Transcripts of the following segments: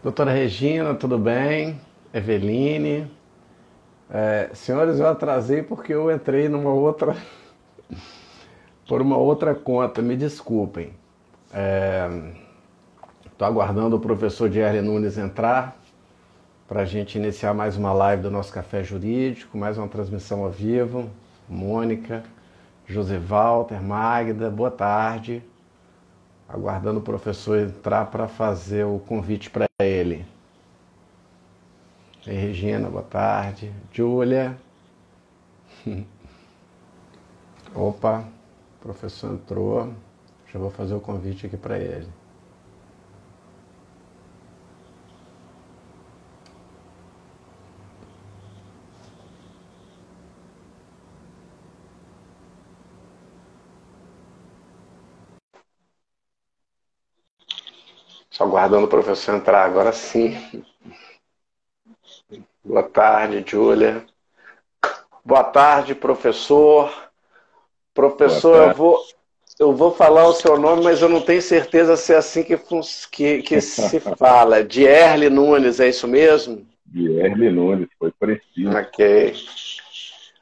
Doutora Regina, tudo bem? Eveline. Senhores, eu atrasei porque eu entrei por uma outra conta, me desculpem. Estou aguardando o professor Dierle Nunes entrar para a gente iniciar mais uma live do nosso Café Jurídico, mais uma transmissão ao vivo. Mônica, José Walter, Magda, boa tarde. Aguardando o professor entrar para fazer o convite para ele. Ei, Regina, boa tarde. Júlia. Opa, o professor entrou. Já vou fazer o convite aqui para ele. Só aguardando o professor entrar, agora sim. Boa tarde, Júlia. Boa tarde, professor. Boa Professor, tarde. eu vou falar o seu nome, mas eu não tenho certeza se é assim que se fala. Dierle Nunes, é isso mesmo? Guilherme Nunes, foi preciso. Ok.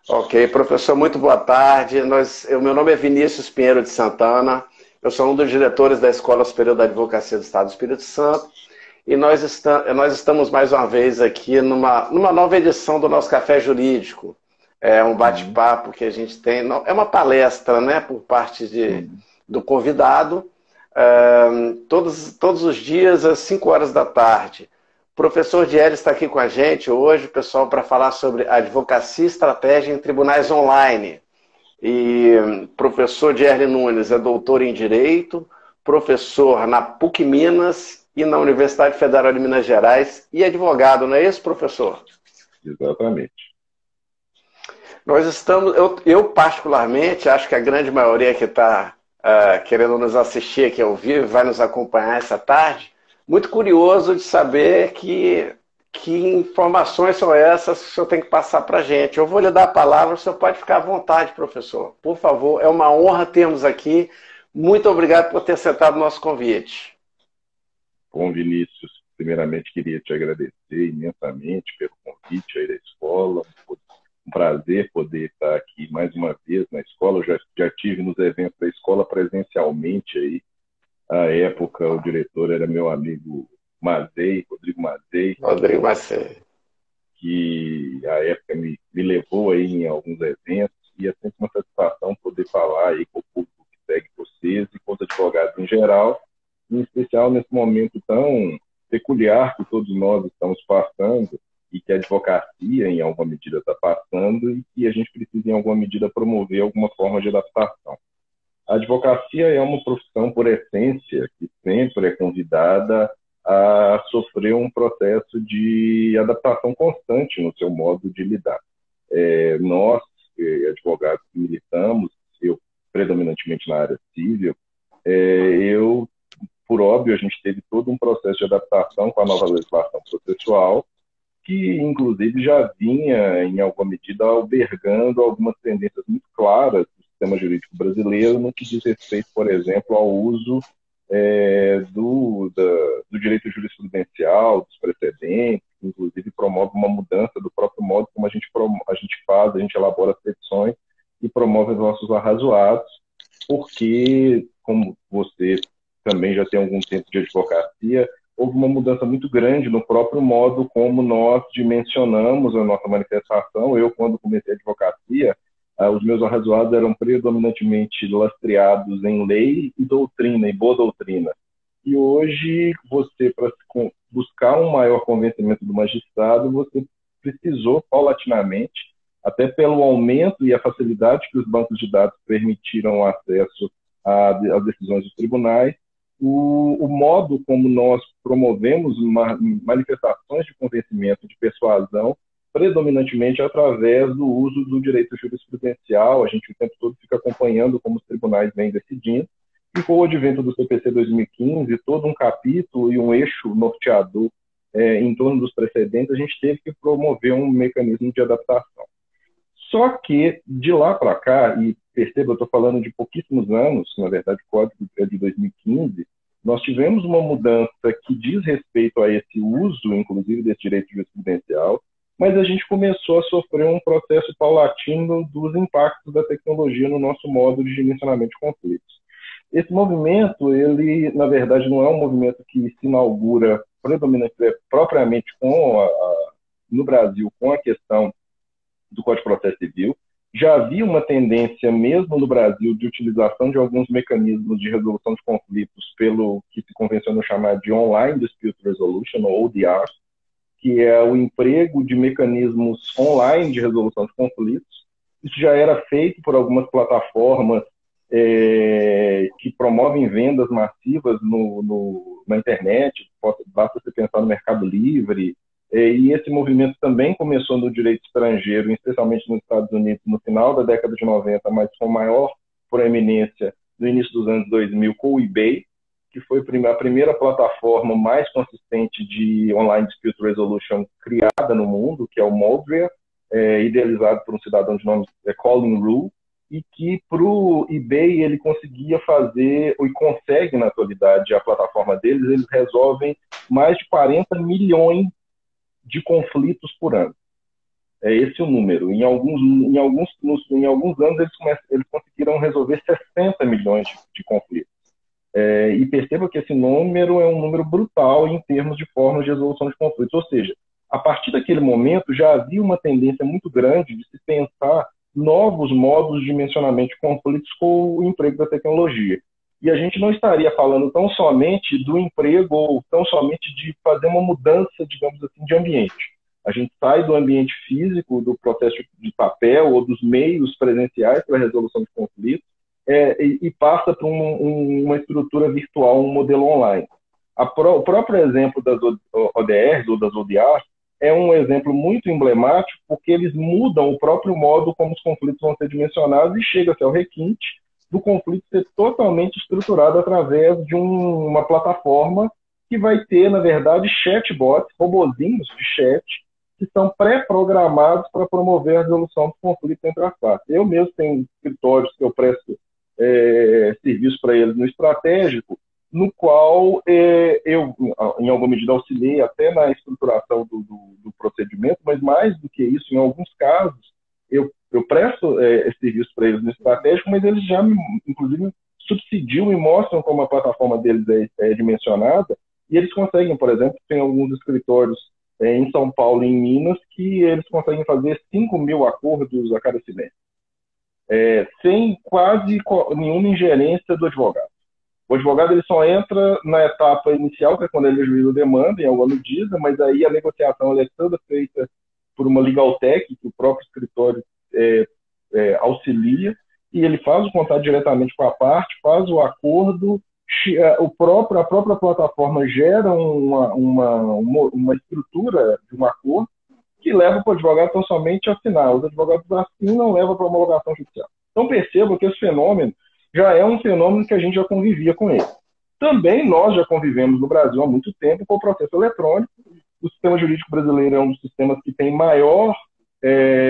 Ok, professor, muito boa tarde. Meu nome é Vinícius Pinheiro de Santana. Eu sou um dos diretores da Escola Superior da Advocacia do Estado do Espírito Santo. E nós estamos mais uma vez aqui numa nova edição do nosso Café Jurídico. É um Uhum, bate-papo que a gente tem. É uma palestra, né, por parte uhum. do convidado, todos os dias às 5 horas da tarde. O professor Diehl está aqui com a gente hoje, pessoal, para falar sobre advocacia e estratégia em tribunais online. E professor Dierle Nunes é doutor em Direito, professor na PUC Minas e na Universidade Federal de Minas Gerais e advogado, não é isso, professor? Exatamente. Nós estamos, eu particularmente, acho que a grande maioria que está querendo nos assistir aqui ao vivo, vai nos acompanhar essa tarde, muito curioso de saber que informações são essas que o senhor tem que passar para a gente. Eu vou lhe dar a palavra, o senhor pode ficar à vontade, professor. Por favor, é uma honra termos aqui. Muito obrigado por ter aceitado o nosso convite. Bom, Vinícius, primeiramente queria te agradecer imensamente pelo convite aí da escola. Um prazer poder estar aqui mais uma vez na escola. Eu já tive nos eventos da escola presencialmente aí. À época, o diretor era meu amigo Mazei, Rodrigo Mazei, Rodrigo Macedo. que à época me levou aí em alguns eventos, e é sempre uma satisfação poder falar aí com o público que segue vocês e com os advogados em geral, em especial nesse momento tão peculiar que todos nós estamos passando e que a advocacia, em alguma medida, está passando, e que a gente precisa, em alguma medida, promover alguma forma de adaptação. A advocacia é uma profissão, por essência, que sempre é convidada a sofrer um processo de adaptação constante no seu modo de lidar. Nós, advogados que militamos, eu predominantemente na área civil, eu, por óbvio, a gente teve todo um processo de adaptação com a nova legislação processual, que inclusive já vinha, em alguma medida, albergando algumas tendências muito claras do sistema jurídico brasileiro no que diz respeito, por exemplo, ao uso do direito jurisprudencial, dos precedentes, que inclusive promove uma mudança do próprio modo como a gente faz, a gente elabora as petições e promove os nossos arrazoados, porque, como você também já tem algum tempo de advocacia, houve uma mudança muito grande no próprio modo como nós dimensionamos a nossa manifestação. Eu, quando comecei a advocacia, os meus arrazoados eram predominantemente lastreados em lei e doutrina, e boa doutrina. E hoje, você, para buscar um maior convencimento do magistrado, você precisou, paulatinamente, até pelo aumento e a facilidade que os bancos de dados permitiram o acesso às decisões dos tribunais, o modo como nós promovemos manifestações de convencimento, de persuasão, predominantemente através do uso do direito jurisprudencial. A gente o tempo todo fica acompanhando como os tribunais vêm decidindo, e com o advento do CPC 2015, todo um capítulo e um eixo norteador em torno dos precedentes, a gente teve que promover um mecanismo de adaptação. Só que, de lá para cá, e perceba, eu estou falando de pouquíssimos anos, na verdade o código é de 2015, Nós tivemos uma mudança que diz respeito a esse uso, inclusive, desse direito jurisprudencial, mas a gente começou a sofrer um processo paulatino dos impactos da tecnologia no nosso modo de dimensionamento de conflitos. Esse movimento, ele, na verdade, não é um movimento que se inaugura propriamente no Brasil com a questão do Código de Processo Civil. Já havia uma tendência, mesmo no Brasil, de utilização de alguns mecanismos de resolução de conflitos pelo que se convencionou chamar de Online Dispute Resolution, ou ODR, que é o emprego de mecanismos online de resolução de conflitos. Isso já era feito por algumas plataformas que promovem vendas massivas na internet, basta você pensar no Mercado Livre, e esse movimento também começou no direito estrangeiro, especialmente nos Estados Unidos, no final da década de 90, mas com maior proeminência no início dos anos 2000, com o eBay, que foi a primeira plataforma mais consistente de Online Dispute Resolution criada no mundo, que é o Moldria, idealizado por um cidadão de nome Colin Rue, e que para o eBay ele conseguia fazer, e consegue na atualidade, a plataforma deles, eles resolvem mais de 40 milhões de conflitos por ano. É esse o número. Em alguns anos eles conseguiram resolver 60 milhões de conflitos. E perceba que esse número é um número brutal em termos de formas de resolução de conflitos. Ou seja, a partir daquele momento já havia uma tendência muito grande de se pensar novos modos de dimensionamento de conflitos com o emprego da tecnologia. E a gente não estaria falando tão somente do emprego ou tão somente de fazer uma mudança, digamos assim, de ambiente. A gente sai do ambiente físico, do processo de papel ou dos meios presenciais para a resolução de conflitos e passa para uma estrutura virtual, um modelo online. O próprio exemplo das ODRs ou das ODRs é um exemplo muito emblemático, porque eles mudam o próprio modo como os conflitos vão ser dimensionados e chega-se ao requinte do conflito ser totalmente estruturado através de uma plataforma que vai ter, na verdade, chatbots, robozinhos de chat, que são pré-programados para promover a resolução dos conflitos entre as partes. Eu mesmo tenho escritórios que eu presto serviço para eles no estratégico, no qual eu, em alguma medida, auxiliei até na estruturação do procedimento, mas mais do que isso, em alguns casos, eu presto esse serviço para eles no estratégico, mas eles já, inclusive, subsidiam e mostram como a plataforma deles é dimensionada, e eles conseguem, por exemplo, tem alguns escritórios em São Paulo e em Minas que eles conseguem fazer 5.000 acordos a cada semestre, sem quase nenhuma ingerência do advogado. O advogado ele só entra na etapa inicial, que é quando ele ajuiza a demanda, em alguma medida, mas aí a negociação é toda feita por uma legal tech, que o próprio escritório auxilia, e ele faz o contato diretamente com a parte, faz o acordo, a própria plataforma gera uma estrutura de um acordo que leva para o advogado tão somente assinar. Os advogados assinam, leva para a homologação judicial. Então percebam que esse fenômeno já é um fenômeno que a gente já convivia com ele. Também nós já convivemos no Brasil há muito tempo com o processo eletrônico. O sistema jurídico brasileiro é um dos sistemas que tem maior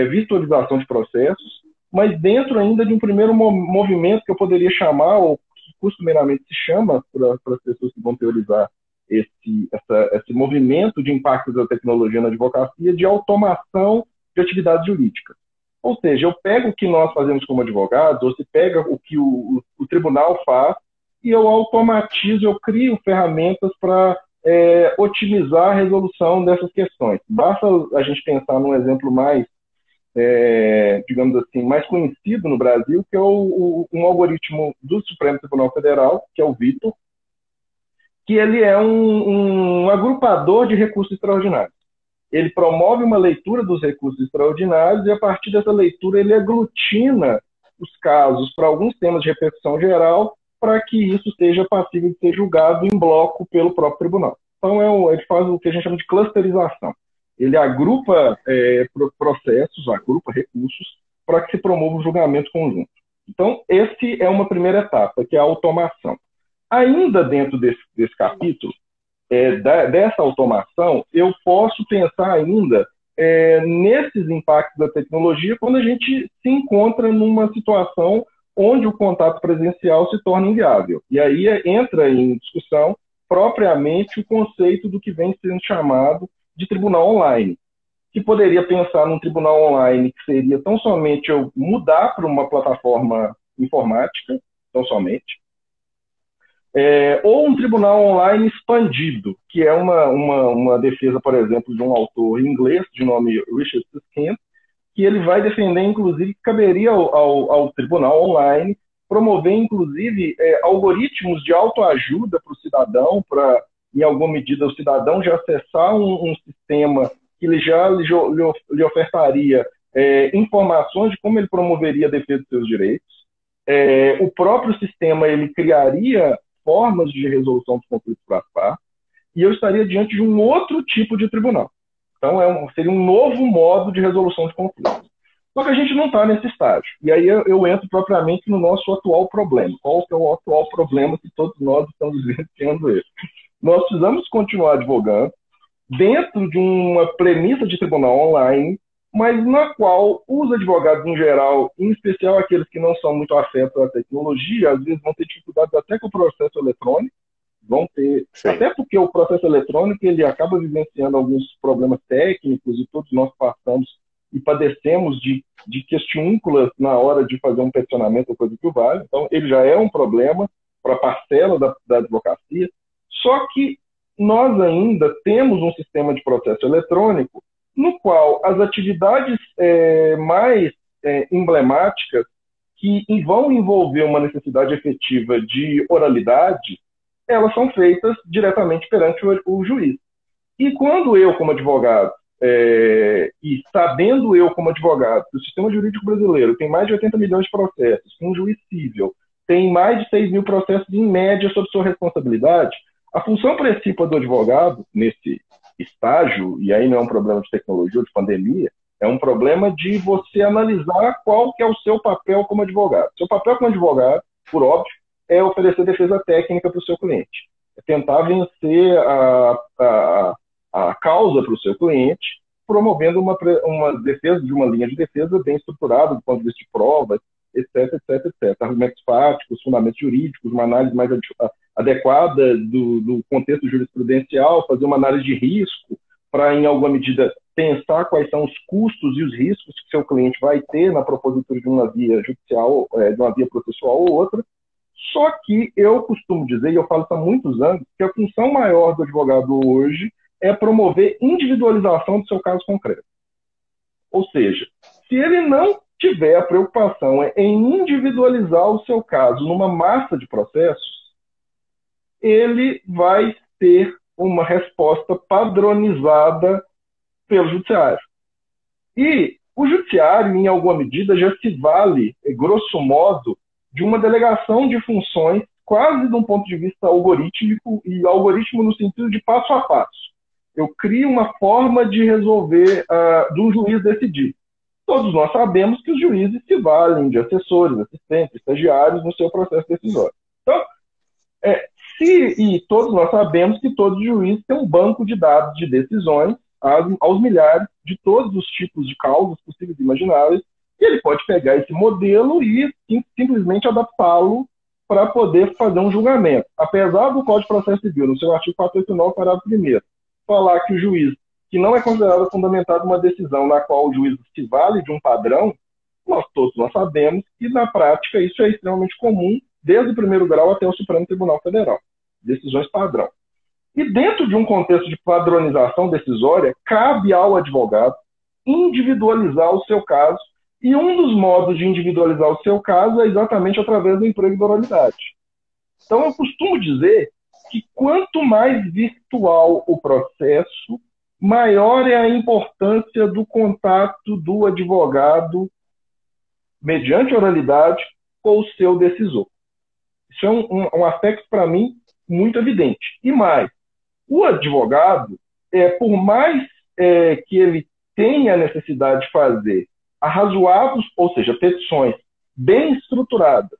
virtualização de processos, mas dentro ainda de um primeiro movimento que eu poderia chamar, ou que costumeiramente se chama para as pessoas que vão teorizar esse movimento de impacto da tecnologia na advocacia, de automação de atividades jurídicas. Ou seja, eu pego o que nós fazemos como advogados, ou se pega o que o tribunal faz, e eu automatizo, eu crio ferramentas para otimizar a resolução dessas questões. Basta a gente pensar num exemplo mais, digamos assim, mais conhecido no Brasil, que é um algoritmo do Supremo Tribunal Federal, que é o Vitor, que ele é um agrupador de recursos extraordinários. Ele promove uma leitura dos recursos extraordinários e, a partir dessa leitura, ele aglutina os casos para alguns temas de repercussão geral para que isso seja passível de ser julgado em bloco pelo próprio tribunal. Então, ele faz o que a gente chama de clusterização. Ele agrupa processos, agrupa recursos para que se promova um julgamento conjunto. Então, esse é uma primeira etapa, que é a automação. Ainda dentro desse capítulo, dessa automação, eu posso pensar ainda nesses impactos da tecnologia quando a gente se encontra numa situação onde o contato presencial se torna inviável. E aí entra em discussão propriamente o conceito do que vem sendo chamado de tribunal online, que poderia pensar num tribunal online que seria tão somente eu mudar para uma plataforma informática, tão somente, ou um tribunal online expandido, que é uma defesa, por exemplo, de um autor inglês de nome Richard Susskind, que ele vai defender, inclusive, que caberia ao tribunal online promover, inclusive, algoritmos de autoajuda para o cidadão, para, em alguma medida, o cidadão já acessar um sistema que ele já lhe ofertaria informações de como ele promoveria a defesa dos seus direitos. O próprio sistema ele criaria formas de resolução dos conflitos para as partes, e eu estaria diante de um outro tipo de tribunal. Então, seria um novo modo de resolução de conflitos. Só que a gente não está nesse estágio. E aí eu entro propriamente no nosso atual problema. Qual que é o atual problema que todos nós estamos vivenciando ele? Nós precisamos continuar advogando dentro de uma premissa de tribunal online, mas na qual os advogados em geral, em especial aqueles que não são muito afetos à tecnologia, às vezes vão ter dificuldades até com o processo eletrônico, vão ter, sim, até porque o processo eletrônico ele acaba vivenciando alguns problemas técnicos e todos nós passamos e padecemos de questiúnculas na hora de fazer um peticionamento ou coisa que o vale. Então, ele já é um problema para a parcela da advocacia, só que nós ainda temos um sistema de processo eletrônico no qual as atividades mais emblemáticas que vão envolver uma necessidade efetiva de oralidade, elas são feitas diretamente perante o juiz. E quando eu, como advogado, e sabendo eu, como advogado, que o sistema jurídico brasileiro tem mais de 80 milhões de processos, um juiz cível tem mais de 6 mil processos em média sob sua responsabilidade, a função principal do advogado, nesse estágio, e aí não é um problema de tecnologia ou de pandemia, é um problema de você analisar qual que é o seu papel como advogado. Seu papel como advogado, por óbvio, é oferecer defesa técnica para o seu cliente. É tentar vencer a causa para o seu cliente, promovendo uma defesa de uma linha de defesa bem estruturada do ponto de vista de provas, etc, etc, etc. Argumentos fáticos, fundamentos jurídicos, uma análise mais adequada do contexto jurisprudencial, fazer uma análise de risco para, em alguma medida, pensar quais são os custos e os riscos que seu cliente vai ter na propositura de uma via judicial, de uma via processual ou outra. Só que eu costumo dizer, e eu falo isso há muitos anos, que a função maior do advogado hoje é promover individualização do seu caso concreto. Ou seja, se ele não tiver a preocupação em individualizar o seu caso numa massa de processos, ele vai ter uma resposta padronizada pelo judiciário. E o judiciário, em alguma medida, já se vale, grosso modo, de uma delegação de funções quase de um ponto de vista algorítmico, e algoritmo no sentido de passo a passo. Eu crio uma forma de resolver, de um juiz decidir. Todos nós sabemos que os juízes se valem de assessores, assistentes, estagiários no seu processo decisório. Então, e todos nós sabemos que todo juiz tem um banco de dados de decisões aos milhares de todos os tipos de causas possíveis e imagináveis, e ele pode pegar esse modelo e simplesmente adaptá-lo para poder fazer um julgamento. Apesar do Código de Processo Civil, no seu artigo 489, parágrafo 1º, falar que o juiz, que não é considerado fundamentado uma decisão na qual o juiz se vale de um padrão, todos nós sabemos que, na prática, isso é extremamente comum, desde o primeiro grau até o Supremo Tribunal Federal. Decisões padrão. E dentro de um contexto de padronização decisória, cabe ao advogado individualizar o seu caso, e um dos modos de individualizar o seu caso é exatamente através do emprego da oralidade. Então, eu costumo dizer que quanto mais virtual o processo, maior é a importância do contato do advogado, mediante oralidade, com o seu decisor. Isso é um aspecto, para mim, muito evidente. E mais, o advogado, por mais que ele tenha a necessidade de fazer arrazoados, ou seja, petições bem estruturadas,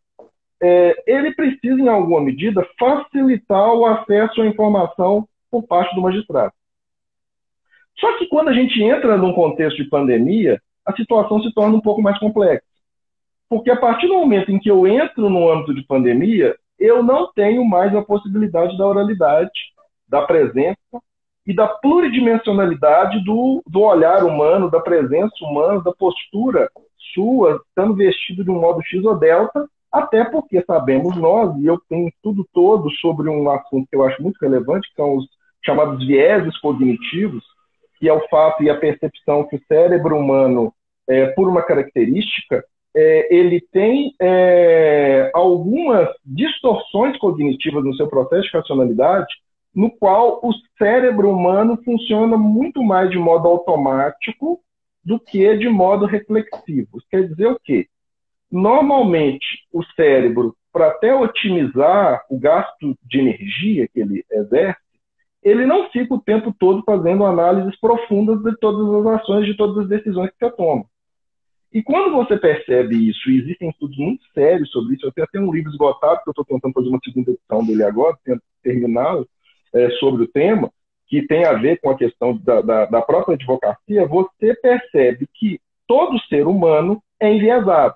ele precisa, em alguma medida, facilitar o acesso à informação por parte do magistrado. Só que quando a gente entra num contexto de pandemia, a situação se torna um pouco mais complexa. Porque a partir do momento em que eu entro no âmbito de pandemia, eu não tenho mais a possibilidade da oralidade, da presença e da pluridimensionalidade do olhar humano, da presença humana, da postura sua, estando vestido de um modo X ou delta, até porque sabemos nós, e eu tenho estudo todo sobre um assunto que eu acho muito relevante, que são os chamados vieses cognitivos, que é o fato e a percepção que o cérebro humano, por uma característica, ele tem algumas distorções cognitivas no seu processo de racionalidade, no qual o cérebro humano funciona muito mais de modo automático do que de modo reflexivo. Isso quer dizer o quê? Normalmente, o cérebro, para até otimizar o gasto de energia que ele exerce, ele não fica o tempo todo fazendo análises profundas de todas as ações, de todas as decisões que você toma. E quando você percebe isso, e existem estudos muito sérios sobre isso, eu tenho até um livro esgotado, que eu estou tentando fazer uma segunda edição dele agora, tento terminá-lo, sobre o tema, que tem a ver com a questão da própria advocacia, você percebe que todo ser humano é enviesado.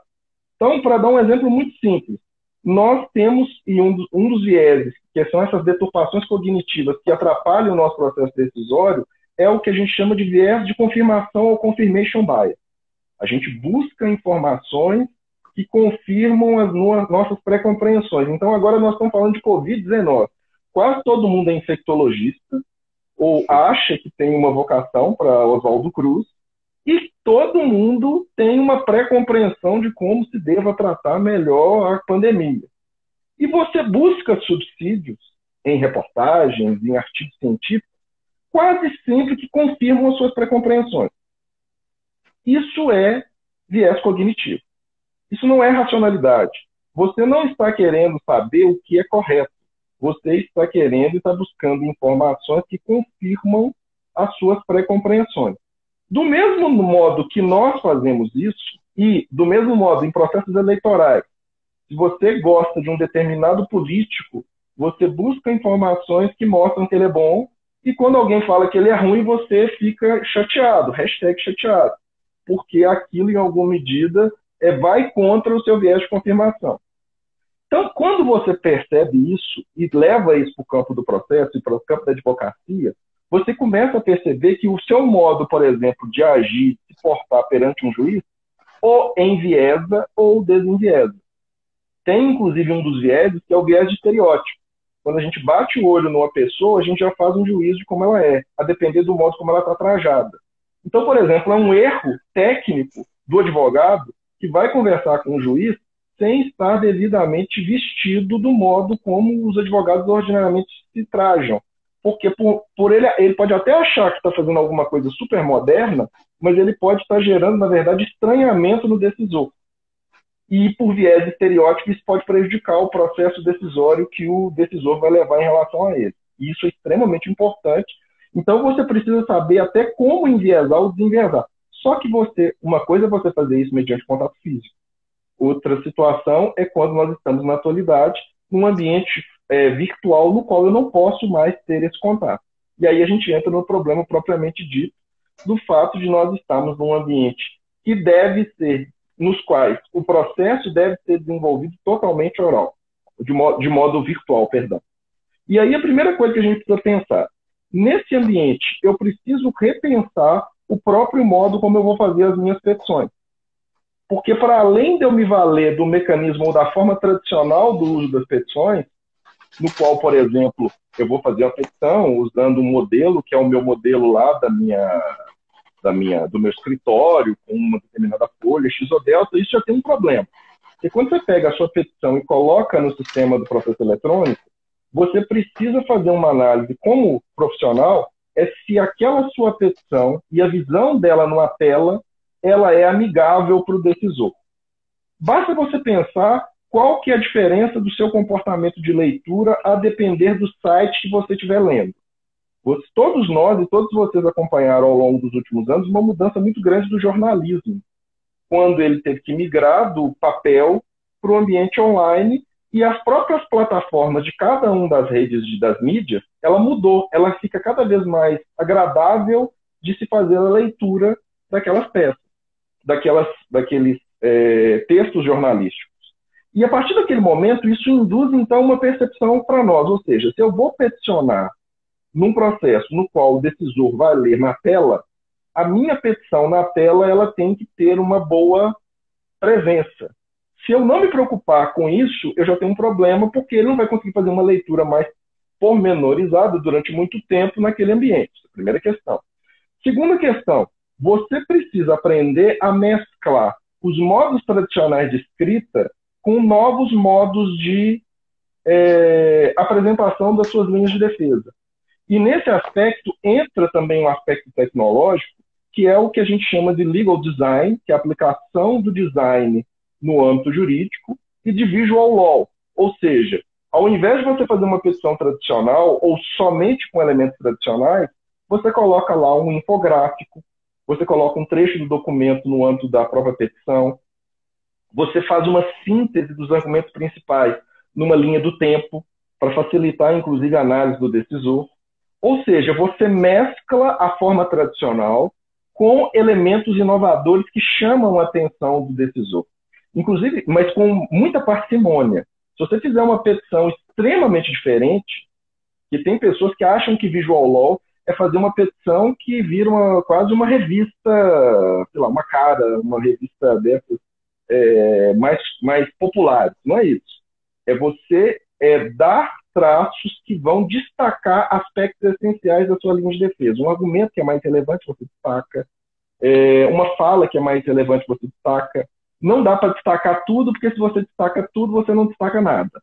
Então, para dar um exemplo muito simples, nós temos, e um dos vieses, que são essas deturpações cognitivas que atrapalham o nosso processo decisório, é o que a gente chama de viés de confirmação ou confirmation bias. A gente busca informações que confirmam as nossas pré-compreensões. Então, agora nós estamos falando de Covid-19. Quase todo mundo é infectologista, ou acha que tem uma vocação para Oswaldo Cruz, e todo mundo tem uma pré-compreensão de como se deva tratar melhor a pandemia. E você busca subsídios em reportagens, em artigos científicos, quase sempre que confirmam as suas pré-compreensões. Isso é viés cognitivo. Isso não é racionalidade. Você não está querendo saber o que é correto. Você está querendo e está buscando informações que confirmam as suas pré-compreensões. Do mesmo modo que nós fazemos isso, e do mesmo modo em processos eleitorais, se você gosta de um determinado político, você busca informações que mostram que ele é bom, e quando alguém fala que ele é ruim, você fica chateado, hashtag chateado, porque aquilo, em alguma medida, vai contra o seu viés de confirmação. Então, quando você percebe isso e leva isso para o campo do processo e para o campo da advocacia, você começa a perceber que o seu modo, por exemplo, de agir, de se portar perante um juiz, ou enviesa ou desenviesa. Tem, inclusive, um dos vieses, que é o viés de estereótipo. Quando a gente bate o olho numa pessoa, a gente já faz um juízo de como ela é, a depender do modo como ela está trajada. Então, por exemplo, é um erro técnico do advogado que vai conversar com o juiz sem estar devidamente vestido do modo como os advogados ordinariamente se trajam. Porque por ele pode até achar que está fazendo alguma coisa super moderna, mas ele pode estar gerando, na verdade, estranhamento no decisor. E por viés estereótipo, isso pode prejudicar o processo decisório que o decisor vai levar em relação a ele. E isso é extremamente importante. Então você precisa saber até como enviesar ou desenviesar. Só que uma coisa é você fazer isso mediante contato físico. Outra situação é quando nós estamos na atualidade num ambiente virtual no qual eu não posso mais ter esse contato. E aí a gente entra no problema propriamente dito do fato de nós estarmos num ambiente que deve ser, nos quais o processo deve ser desenvolvido totalmente oral, de modo virtual, perdão. E aí a primeira coisa que a gente precisa pensar, nesse ambiente eu preciso repensar o próprio modo como eu vou fazer as minhas petições. Porque para além de eu me valer do mecanismo ou da forma tradicional do uso das petições, no qual, por exemplo, eu vou fazer a petição usando um modelo, que é o meu modelo lá do meu escritório, com uma determinada folha, X ou delta, isso já tem um problema. Porque quando você pega a sua petição e coloca no sistema do processo eletrônico, você precisa fazer uma análise como profissional, se aquela sua petição e a visão dela numa tela, ela é amigável para o decisor. Basta você pensar qual que é a diferença do seu comportamento de leitura a depender do site que você estiver lendo. Todos nós e todos vocês acompanharam ao longo dos últimos anos uma mudança muito grande do jornalismo, quando ele teve que migrar do papel para o ambiente online, e as próprias plataformas de cada uma das redes das mídias, ela mudou, ela fica cada vez mais agradável de se fazer a leitura daquelas peças, daqueles textos jornalísticos. E a partir daquele momento, isso induz, então, uma percepção para nós. Ou seja, se eu vou peticionar num processo no qual o decisor vai ler na tela, a minha petição na tela ela tem que ter uma boa presença. Se eu não me preocupar com isso, eu já tenho um problema, porque ele não vai conseguir fazer uma leitura mais pormenorizada durante muito tempo naquele ambiente. Primeira questão. Segunda questão, você precisa aprender a mesclar os modos tradicionais de escrita com novos modos de apresentação das suas linhas de defesa. E nesse aspecto entra também um aspecto tecnológico, que é o que a gente chama de legal design, que é a aplicação do design no âmbito jurídico, e de visual law. Ou seja, ao invés de você fazer uma petição tradicional, ou somente com elementos tradicionais, você coloca lá um infográfico, você coloca um trecho do documento no âmbito da própria petição, você faz uma síntese dos argumentos principais numa linha do tempo, para facilitar, inclusive, a análise do decisor. Ou seja, você mescla a forma tradicional com elementos inovadores que chamam a atenção do decisor. Inclusive, mas com muita parcimônia. Se você fizer uma petição extremamente diferente, que tem pessoas que acham que visual law é fazer uma petição que vira quase uma revista, sei lá, uma cara, uma revista dessas mais populares. Não é isso. É você dar traços que vão destacar aspectos essenciais da sua linha de defesa. Um argumento que é mais relevante, você destaca. Uma fala que é mais relevante, você destaca. Não dá para destacar tudo, porque se você destaca tudo, você não destaca nada.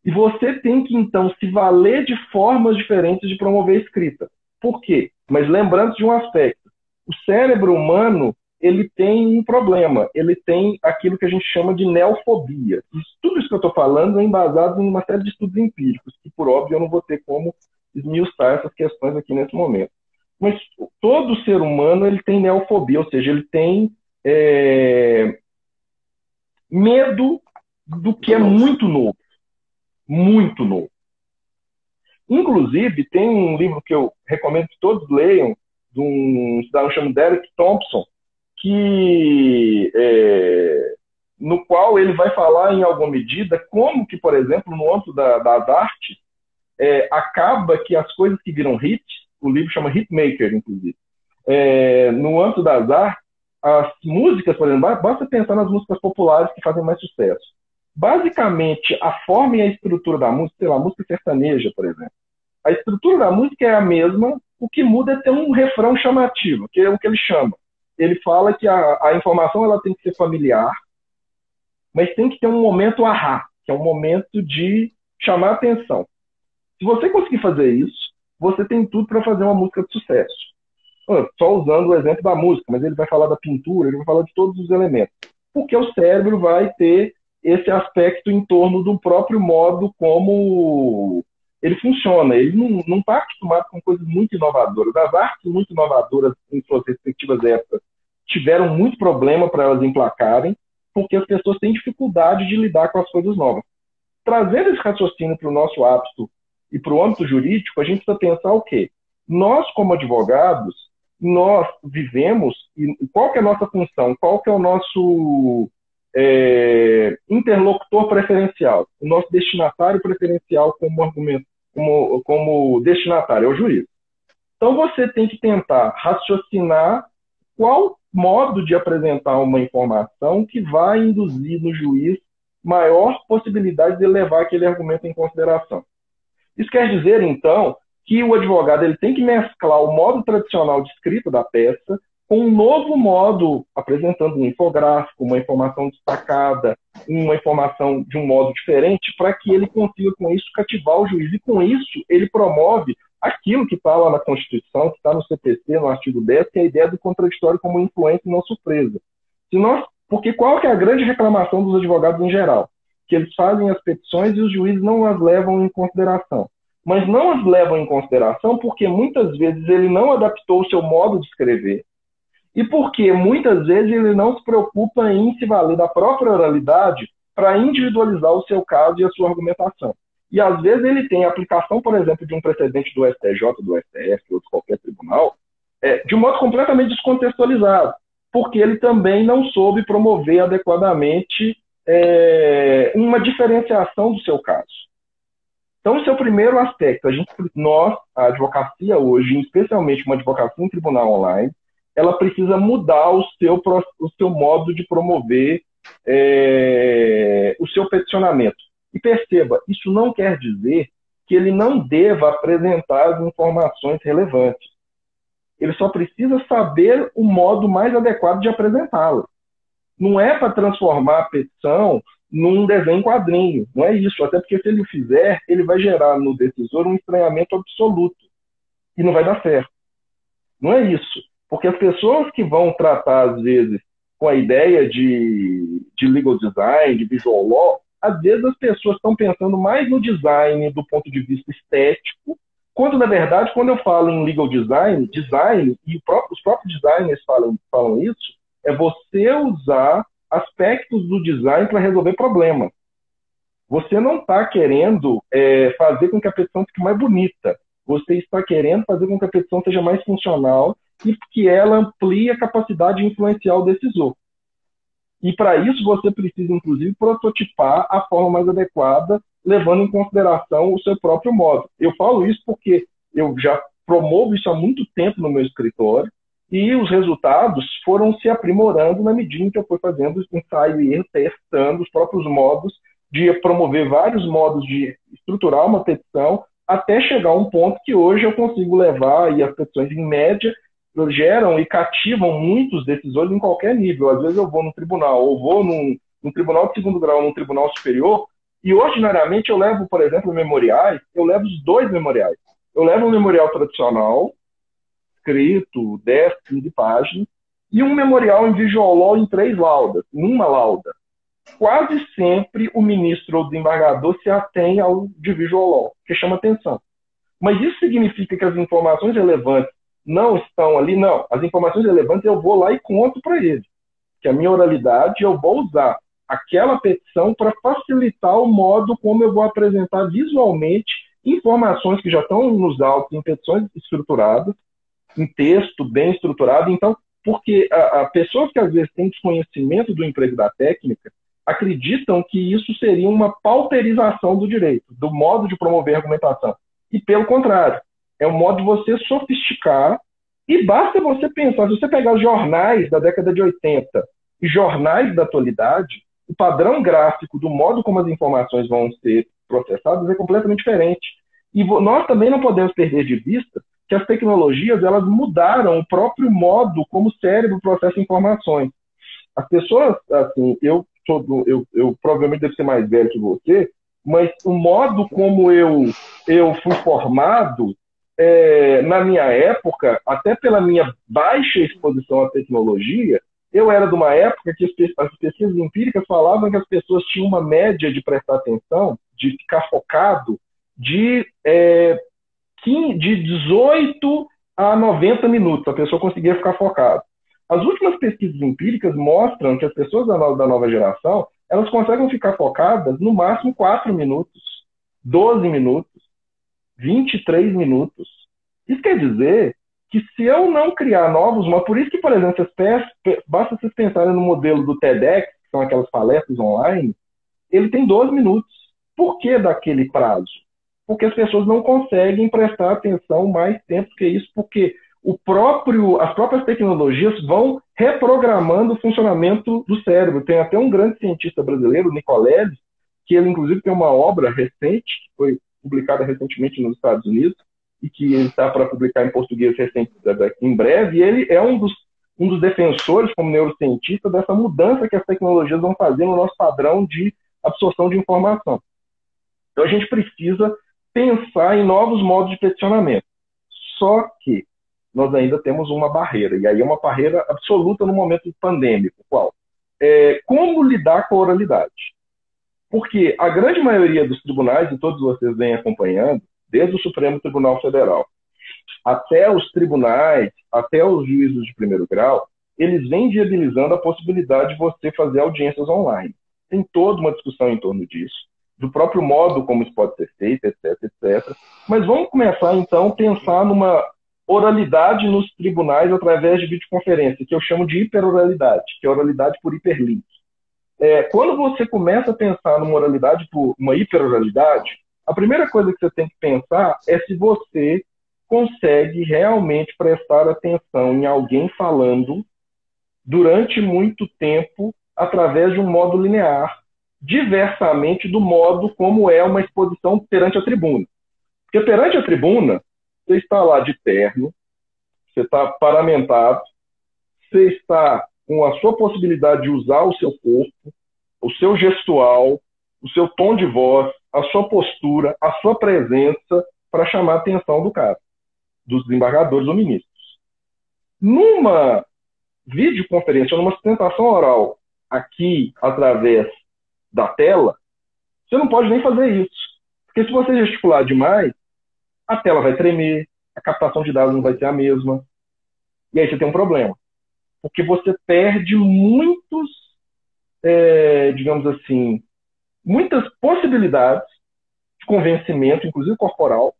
E você tem que, então, se valer de formas diferentes de promover a escrita. Por quê? Mas lembrando de um aspecto. O cérebro humano, ele tem um problema. Ele tem aquilo que a gente chama de neofobia. Tudo isso que eu estou falando é embasado em uma série de estudos empíricos, que, por óbvio, eu não vou ter como esmiuçar essas questões aqui nesse momento. Mas todo ser humano ele tem neofobia, ou seja, ele tem medo do que é muito novo. Muito novo. Inclusive, tem um livro que eu recomendo que todos leiam, de um cidadão chamado Derek Thompson, no qual ele vai falar, em alguma medida, como que, por exemplo, no âmbito das artes, acaba que as coisas que viram hit, o livro chama Hitmaker, inclusive, no âmbito das artes, as músicas, por exemplo, basta pensar nas músicas populares que fazem mais sucesso. Basicamente, a forma e a estrutura da música, sei lá, música sertaneja, por exemplo. A estrutura da música é a mesma, o que muda é ter um refrão chamativo, que é o que ele chama. Ele fala que a informação ela tem que ser familiar, mas tem que ter um momento ahá, que é um momento de chamar a atenção. Se você conseguir fazer isso, você tem tudo para fazer uma música de sucesso. Só usando o exemplo da música, mas ele vai falar da pintura, ele vai falar de todos os elementos. Porque o cérebro vai ter esse aspecto em torno do próprio modo como ele funciona. Ele não está acostumado com coisas muito inovadoras. As artes muito inovadoras em suas respectivas épocas tiveram muito problema para elas emplacarem, porque as pessoas têm dificuldade de lidar com as coisas novas. Trazendo esse raciocínio para o nosso âmbito e para o âmbito jurídico, a gente precisa pensar o quê? Nós, como advogados, nós vivemos, e qual que é a nossa função? Qual que é o nosso interlocutor preferencial? O nosso destinatário preferencial como argumento, como destinatário, é o juiz. Então você tem que tentar raciocinar qual modo de apresentar uma informação que vai induzir no juiz maior possibilidade de levar aquele argumento em consideração. Isso quer dizer, então, que o advogado ele tem que mesclar o modo tradicional de escrita da peça com um novo modo, apresentando um infográfico, uma informação destacada, uma informação de um modo diferente, para que ele consiga, com isso, cativar o juiz. E, com isso, ele promove aquilo que está lá na Constituição, que está no CPC, no artigo 10, que é a ideia do contraditório como influência e não surpresa. Porque qual que é a grande reclamação dos advogados em geral? Que eles fazem as petições e os juízes não as levam em consideração. Mas não as levam em consideração porque muitas vezes ele não adaptou o seu modo de escrever e porque muitas vezes ele não se preocupa em se valer da própria oralidade para individualizar o seu caso e a sua argumentação. E às vezes ele tem a aplicação, por exemplo, de um precedente do STJ, do STF ou de qualquer tribunal, de um modo completamente descontextualizado. porque ele também não soube promover adequadamente uma diferenciação do seu caso. Então, esse é o primeiro aspecto. Nós, a advocacia hoje, especialmente uma advocacia em tribunal online, ela precisa mudar o seu modo de promover o seu peticionamento. E perceba, isso não quer dizer que ele não deva apresentar as informações relevantes. Ele só precisa saber o modo mais adequado de apresentá-las. Não é para transformar a petição num desenho em quadrinho. Não é isso. Até porque se ele o fizer, ele vai gerar no decisor um estranhamento absoluto. E não vai dar certo. Não é isso. Porque as pessoas que vão tratar, às vezes, com a ideia de legal design, de visual law, às vezes as pessoas estão pensando mais no design do ponto de vista estético, quando, na verdade, quando eu falo em legal design, e os próprios designers falam isso, é você usar aspectos do design para resolver problemas. Você não está querendo fazer com que a petição fique mais bonita. Você está querendo fazer com que a petição seja mais funcional e que ela amplie a capacidade de influenciar o decisor. E para isso você precisa, inclusive, prototipar a forma mais adequada, levando em consideração o seu próprio modo. Eu falo isso porque eu já promovo isso há muito tempo no meu escritório e os resultados foram se aprimorando na medida em que eu fui fazendo ensaio e erro, testando os próprios modos de promover vários modos de estruturar uma petição até chegar a um ponto que hoje eu consigo levar, e as petições em média geram e cativam muitos decisores em qualquer nível. Às vezes eu vou no tribunal, ou vou num tribunal de segundo grau, num tribunal superior, e ordinariamente eu levo, por exemplo, memoriais, eu levo os dois memoriais. Eu levo um memorial tradicional, escrito, 10, 15 páginas, e um memorial em visual law em 3 laudas, numa lauda. Quase sempre o ministro ou o desembargador se atém ao de visual law, que chama atenção. Mas isso significa que as informações relevantes não estão ali? Não. As informações relevantes eu vou lá e conto para ele. Que a minha oralidade eu vou usar aquela petição para facilitar o modo como eu vou apresentar visualmente informações que já estão nos autos em petições estruturadas, em texto bem estruturado. Então, porque pessoas que às vezes têm desconhecimento do emprego da técnica acreditam que isso seria uma pauperização do direito, do modo de promover a argumentação. E pelo contrário, é um modo de você sofisticar, e basta você pensar, se você pegar os jornais da década de 80 e jornais da atualidade, o padrão gráfico do modo como as informações vão ser processadas é completamente diferente. E nós também não podemos perder de vista que as tecnologias elas mudaram o próprio modo como o cérebro processa informações. As pessoas, assim, eu provavelmente devo ser mais velho que você, mas o modo como eu fui formado, na minha época, até pela minha baixa exposição à tecnologia, eu era de uma época que as pesquisas empíricas falavam que as pessoas tinham uma média de prestar atenção, de ficar focado, de 18 a 90 minutos. A pessoa conseguia ficar focada. As últimas pesquisas empíricas mostram que as pessoas da nova geração, elas conseguem ficar focadas no máximo 4 minutos, 12 minutos, 23 minutos. Isso quer dizer que se eu não criar novos modos, por isso que, por exemplo, basta vocês pensarem no modelo do TEDx, que são aquelas palestras online, ele tem 12 minutos. Por que daquele prazo? Porque as pessoas não conseguem prestar atenção mais tempo que isso, porque as próprias tecnologias vão reprogramando o funcionamento do cérebro. Tem até um grande cientista brasileiro, Nicoleles, que ele inclusive tem uma obra recente, que foi publicada recentemente nos Estados Unidos, e que ele está para publicar em português em breve, e ele é um dos defensores, como neurocientista, dessa mudança que as tecnologias vão fazer no nosso padrão de absorção de informação. Então a gente precisa pensar em novos modos de peticionamento. Só que nós ainda temos uma barreira, e aí é uma barreira absoluta no momento pandêmico. Qual? Como lidar com a oralidade? Porque a grande maioria dos tribunais, e todos vocês vêm acompanhando, desde o Supremo Tribunal Federal até os tribunais, até os juízes de primeiro grau, eles vêm viabilizando a possibilidade de você fazer audiências online. Tem toda uma discussão em torno disso, do próprio modo como isso pode ser feito, etc, etc. Mas vamos começar, então, a pensar numa oralidade nos tribunais através de videoconferência, que eu chamo de hiperoralidade, que é oralidade por hiperlink. Quando você começa a pensar numa oralidade por uma hiperoralidade, a primeira coisa que você tem que pensar é se você consegue realmente prestar atenção em alguém falando durante muito tempo através de um modo linear, diversamente do modo como é uma exposição perante a tribuna. Porque perante a tribuna, você está lá de terno, você está paramentado, você está com a sua possibilidade de usar o seu corpo, o seu gestual, o seu tom de voz, a sua postura, a sua presença para chamar a atenção do cara, dos desembargadores ou ministros. Numa videoconferência, numa sustentação oral aqui através da tela, você não pode nem fazer isso. Porque se você gesticular demais, a tela vai tremer, a captação de dados não vai ser a mesma. E aí você tem um problema. Porque você perde muitos, digamos assim, muitas possibilidades de convencimento, inclusive corporal,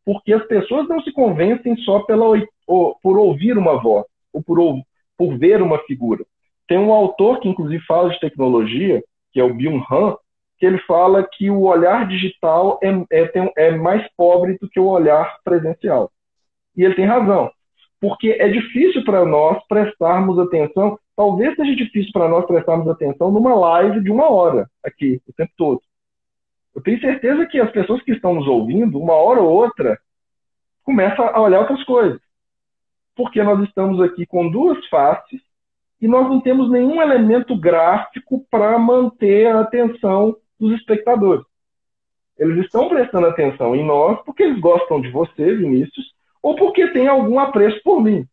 porque as pessoas não se convencem só por ouvir uma voz, ou por ver uma figura. Tem um autor que, inclusive, fala de tecnologia, que é o Byung-Han, que ele fala que o olhar digital é mais pobre do que o olhar presencial. E ele tem razão, porque é difícil para nós prestarmos atenção, talvez seja difícil para nós prestarmos atenção numa live de 1 hora, aqui, o tempo todo. Eu tenho certeza que as pessoas que estão nos ouvindo, 1 hora ou outra, começam a olhar outras coisas. Porque nós estamos aqui com duas faces e nós não temos nenhum elemento gráfico para manter a atenção dos espectadores. Eles estão prestando atenção em nós porque eles gostam de você, Vinícius, ou porque têm algum apreço por mim.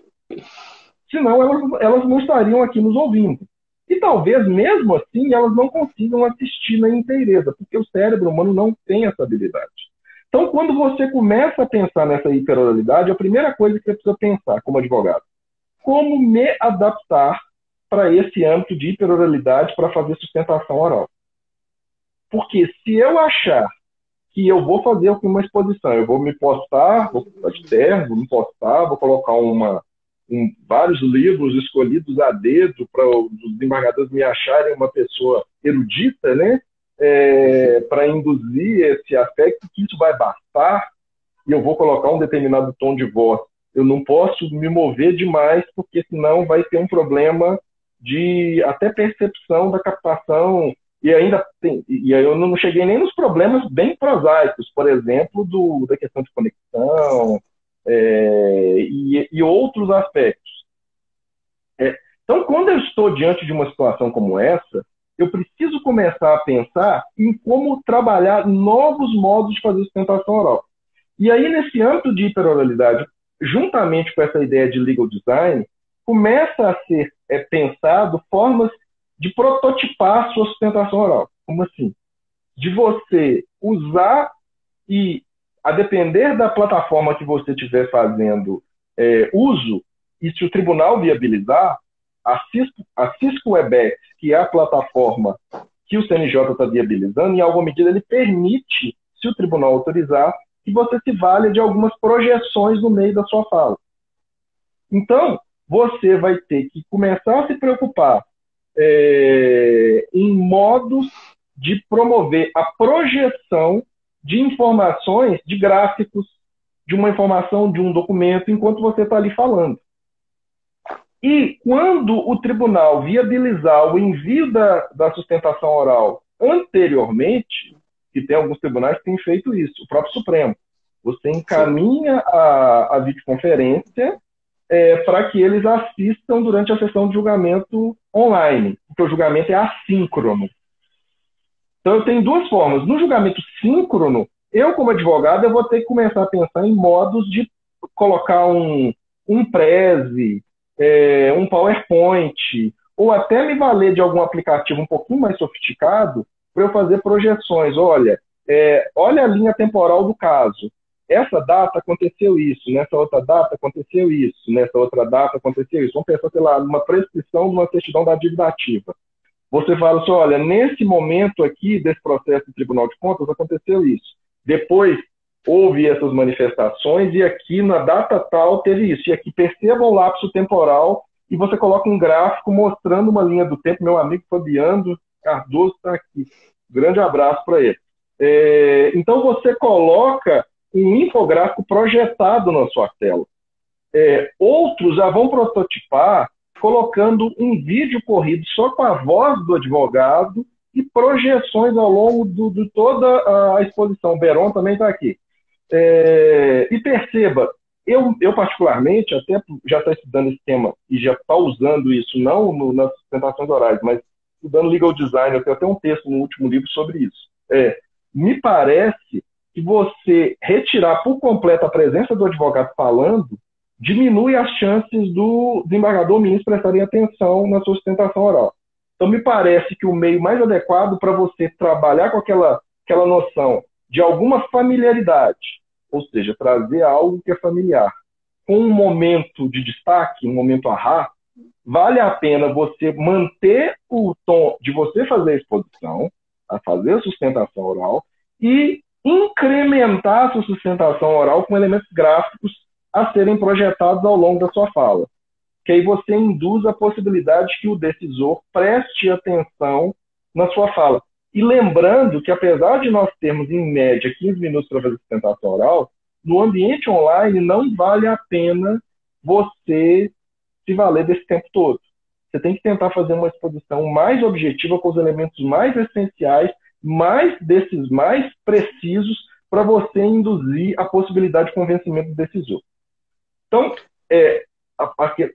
Senão elas não estariam aqui nos ouvindo. E talvez, mesmo assim, elas não consigam assistir na inteireza, porque o cérebro humano não tem essa habilidade. Então, quando você começa a pensar nessa hiperoralidade, a primeira coisa que você precisa pensar como advogado, como me adaptar para esse âmbito de hiperoralidade para fazer sustentação oral. Porque se eu achar que eu vou fazer uma exposição, eu vou me postar, vou postar de terno, vou me postar, vou colocar vários livros escolhidos a dedo para os desembargadores me acharem uma pessoa erudita, né? Para induzir esse aspecto, que isso vai bastar, e eu vou colocar um determinado tom de voz. Eu não posso me mover demais, porque senão vai ter um problema de até percepção da captação, e ainda e aí eu não cheguei nem nos problemas bem prosaicos, por exemplo, da questão de conexão, e outros aspectos. Então, quando eu estou diante de uma situação como essa, eu preciso começar a pensar em como trabalhar novos modos de fazer sustentação oral. E aí, nesse âmbito de hiperoralidade, juntamente com essa ideia de legal design, começa a ser pensado formas de prototipar a sua sustentação oral. Como assim? De você usar e, a depender da plataforma que você estiver fazendo uso, e se o tribunal viabilizar, a Cisco Webex, que é a plataforma que o CNJ está viabilizando, em alguma medida ele permite, se o tribunal autorizar, que você se valha de algumas projeções no meio da sua fala. Então, você vai ter que começar a se preocupar em modos de promover a projeção de informações, de gráficos, de uma informação, de um documento, enquanto você está ali falando. E quando o tribunal viabilizar o envio da sustentação oral anteriormente, que tem alguns tribunais que têm feito isso, o próprio Supremo, você encaminha a videoconferência para que eles assistam durante a sessão de julgamento online, porque o julgamento é assíncrono. Então, eu tenho duas formas. No julgamento síncrono, eu, como advogado, eu vou ter que começar a pensar em modos de colocar um Prezi, um PowerPoint, ou até me valer de algum aplicativo um pouquinho mais sofisticado para eu fazer projeções. Olha a linha temporal do caso. Essa data aconteceu isso, nessa outra data aconteceu isso, nessa outra data aconteceu isso. Vamos pensar, sei lá, numa prescrição de uma certidão da dívida ativa. Você fala assim, olha, nesse momento aqui desse processo do Tribunal de Contas aconteceu isso. Depois houve essas manifestações e aqui na data tal teve isso. E aqui perceba o lapso temporal e você coloca um gráfico mostrando uma linha do tempo. Meu amigo Fabiano Cardoso está aqui. Grande abraço para ele. Então você coloca um infográfico projetado na sua tela. Outros já vão prototipar colocando um vídeo corrido só com a voz do advogado e projeções ao longo de toda a exposição. O Beron também está aqui. E perceba, eu particularmente, até já estou estudando esse tema e já está usando isso, não nas sustentações orais, mas estudando legal design, eu tenho até um texto no último livro sobre isso. Me parece que você retirar por completo a presença do advogado falando diminui as chances do desembargador ministro prestarem atenção na sua sustentação oral. Então, me parece que o meio mais adequado para você trabalhar com aquela noção de alguma familiaridade, ou seja, trazer algo que é familiar, com um momento de destaque, um momento ahá, vale a pena você manter o tom de você fazer a exposição, a fazer a sustentação oral, e incrementar a sua sustentação oral com elementos gráficos a serem projetados ao longo da sua fala. Que aí você induz a possibilidade que o decisor preste atenção na sua fala. E lembrando que, apesar de nós termos, em média, 15 minutos para fazer sustentação oral, no ambiente online não vale a pena você se valer desse tempo todo. Você tem que tentar fazer uma exposição mais objetiva, com os elementos mais essenciais, desses mais precisos, para você induzir a possibilidade de convencimento do decisor. Então,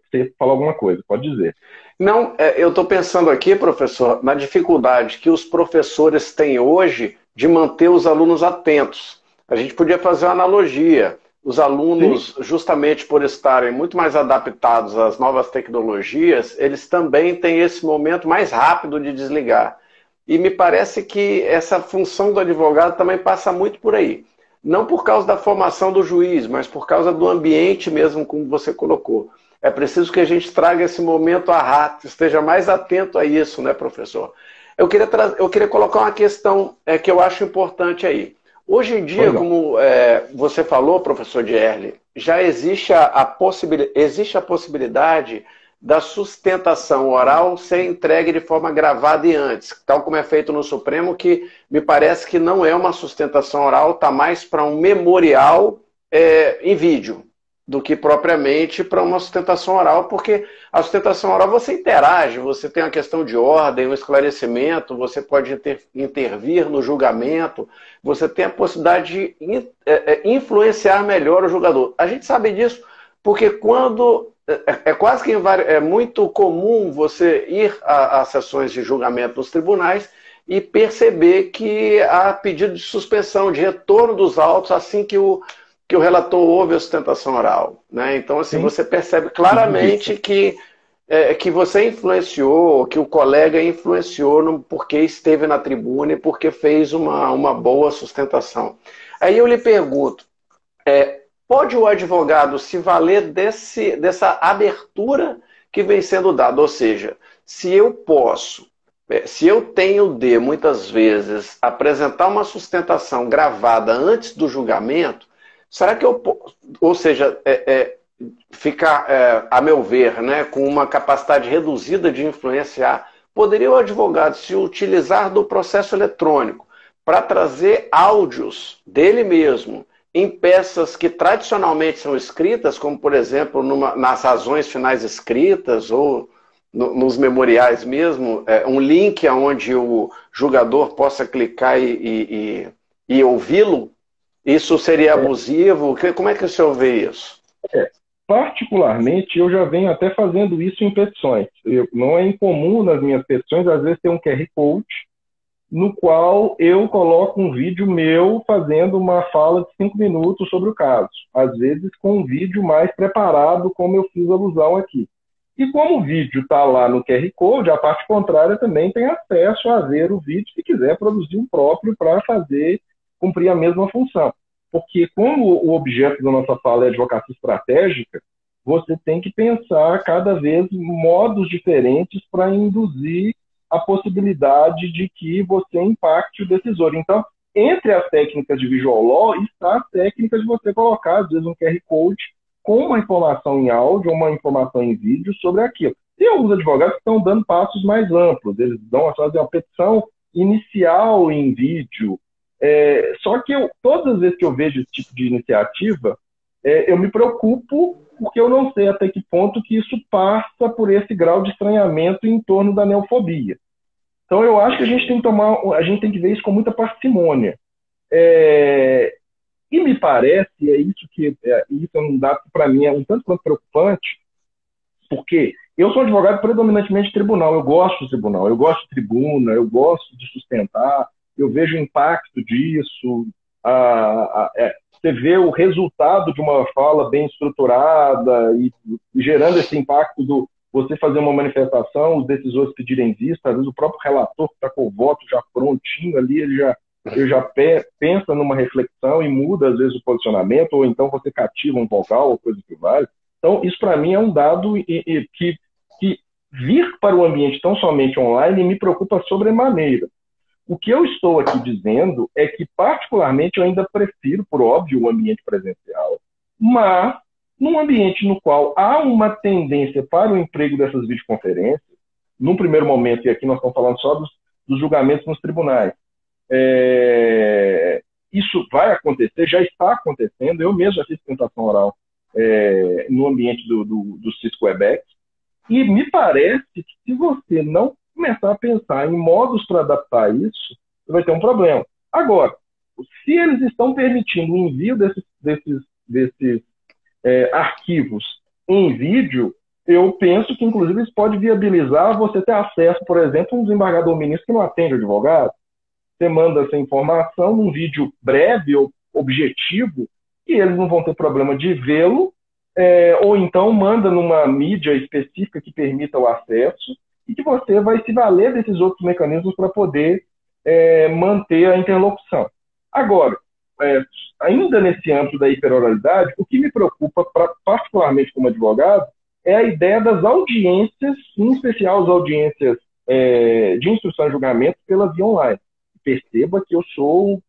você falou alguma coisa, pode dizer. Não, eu estou pensando aqui, professor, na dificuldade que os professores têm hoje de manter os alunos atentos. A gente podia fazer uma analogia. Os alunos, sim, justamente por estarem muito mais adaptados às novas tecnologias, eles também têm esse momento mais rápido de desligar. E me parece que essa função do advogado também passa muito por aí. Não por causa da formação do juiz, mas por causa do ambiente mesmo, como você colocou. É preciso que a gente traga esse momento ahá, esteja mais atento a isso, né, professor? Eu queria colocar uma questão que eu acho importante aí. Hoje em dia, como você falou, professor Dierle, já existe existe a possibilidade da sustentação oral ser entregue de forma gravada e antes, tal como é feito no Supremo, que me parece que não é uma sustentação oral, está mais para um memorial em vídeo, do que propriamente para uma sustentação oral, porque a sustentação oral você interage, você tem uma questão de ordem, um esclarecimento, você pode intervir no julgamento, você tem a possibilidade de influenciar melhor o julgador. A gente sabe disso porque quando... quase que muito comum você ir a sessões de julgamento nos tribunais e perceber que há pedido de suspensão, de retorno dos autos assim que o relator ouve a sustentação oral, né? Então, assim, você percebe claramente que você influenciou, que o colega influenciou no porquê esteve na tribuna e porque fez uma boa sustentação. Aí eu lhe pergunto, pode o advogado se valer dessa abertura que vem sendo dada? Ou seja, se eu tenho de, muitas vezes, apresentar uma sustentação gravada antes do julgamento, será que ou seja, ficar, a meu ver, né, com uma capacidade reduzida de influenciar, poderia o advogado se utilizar do processo eletrônico para trazer áudios dele mesmo, em peças que tradicionalmente são escritas, como, por exemplo, nas razões finais escritas ou nos memoriais mesmo, um link onde o julgador possa clicar e ouvi-lo? Isso seria abusivo? Como é que o senhor vê isso? Particularmente, eu já venho até fazendo isso em petições. Não é incomum nas minhas petições, às vezes, ter um QR Code no qual eu coloco um vídeo meu fazendo uma fala de 5 minutos sobre o caso. Às vezes com um vídeo mais preparado, como eu fiz alusão aqui. E como o vídeo está lá no QR Code, a parte contrária também tem acesso a ver o vídeo se quiser produzir um próprio para cumprir a mesma função. Porque como o objeto da nossa fala é advocacia estratégica, você tem que pensar cada vez modos diferentes para induzir a possibilidade de que você impacte o decisor. Então, entre as técnicas de visual law está a técnica de você colocar, às vezes, um QR Code com uma informação em áudio ou uma informação em vídeo sobre aquilo. Tem alguns advogados que estão dando passos mais amplos, eles fazem uma petição inicial em vídeo. Só que todas as vezes que eu vejo esse tipo de iniciativa, eu me preocupo porque eu não sei até que ponto que isso passa por esse grau de estranhamento em torno da neofobia. Então eu acho que a gente tem que ver isso com muita parcimônia. E me parece, isso é um dado que para mim é um tanto quanto preocupante, porque eu sou um advogado predominantemente de tribunal, eu gosto de tribunal, eu gosto de tribuna, eu gosto de sustentar, eu vejo o impacto disso, você vê o resultado de uma fala bem estruturada e gerando esse impacto do você fazer uma manifestação, os decisores pedirem vista, às vezes o próprio relator que está com o voto já prontinho ali, ele já pensa numa reflexão e muda às vezes o posicionamento, ou então você cativa um vogal ou coisa que vale. Então, isso para mim é um dado que vir para o ambiente tão somente online me preocupa sobremaneira. O que eu estou aqui dizendo é que, particularmente, eu ainda prefiro, por óbvio, o ambiente presencial, mas num ambiente no qual há uma tendência para o emprego dessas videoconferências, num primeiro momento, e aqui nós estamos falando só dos julgamentos nos tribunais, isso vai acontecer, já está acontecendo, eu mesmo já fiz tentação oral no ambiente do Cisco Webex, e me parece que se você não começar a pensar em modos para adaptar isso, você vai ter um problema. Agora, se eles estão permitindo o envio desses arquivos em vídeo, eu penso que, inclusive, isso pode viabilizar você ter acesso, por exemplo, a um desembargador ministro que não atende o advogado. Você manda essa informação num vídeo breve ou objetivo e eles não vão ter problema de vê-lo, ou então manda numa mídia específica que permita o acesso e que você vai se valer desses outros mecanismos para poder manter a interlocução. Agora, ainda nesse âmbito da hiperoralidade, o que me preocupa, particularmente como advogado, é a ideia das audiências, em especial as audiências de instrução e julgamento pela via online. Perceba que eu sou,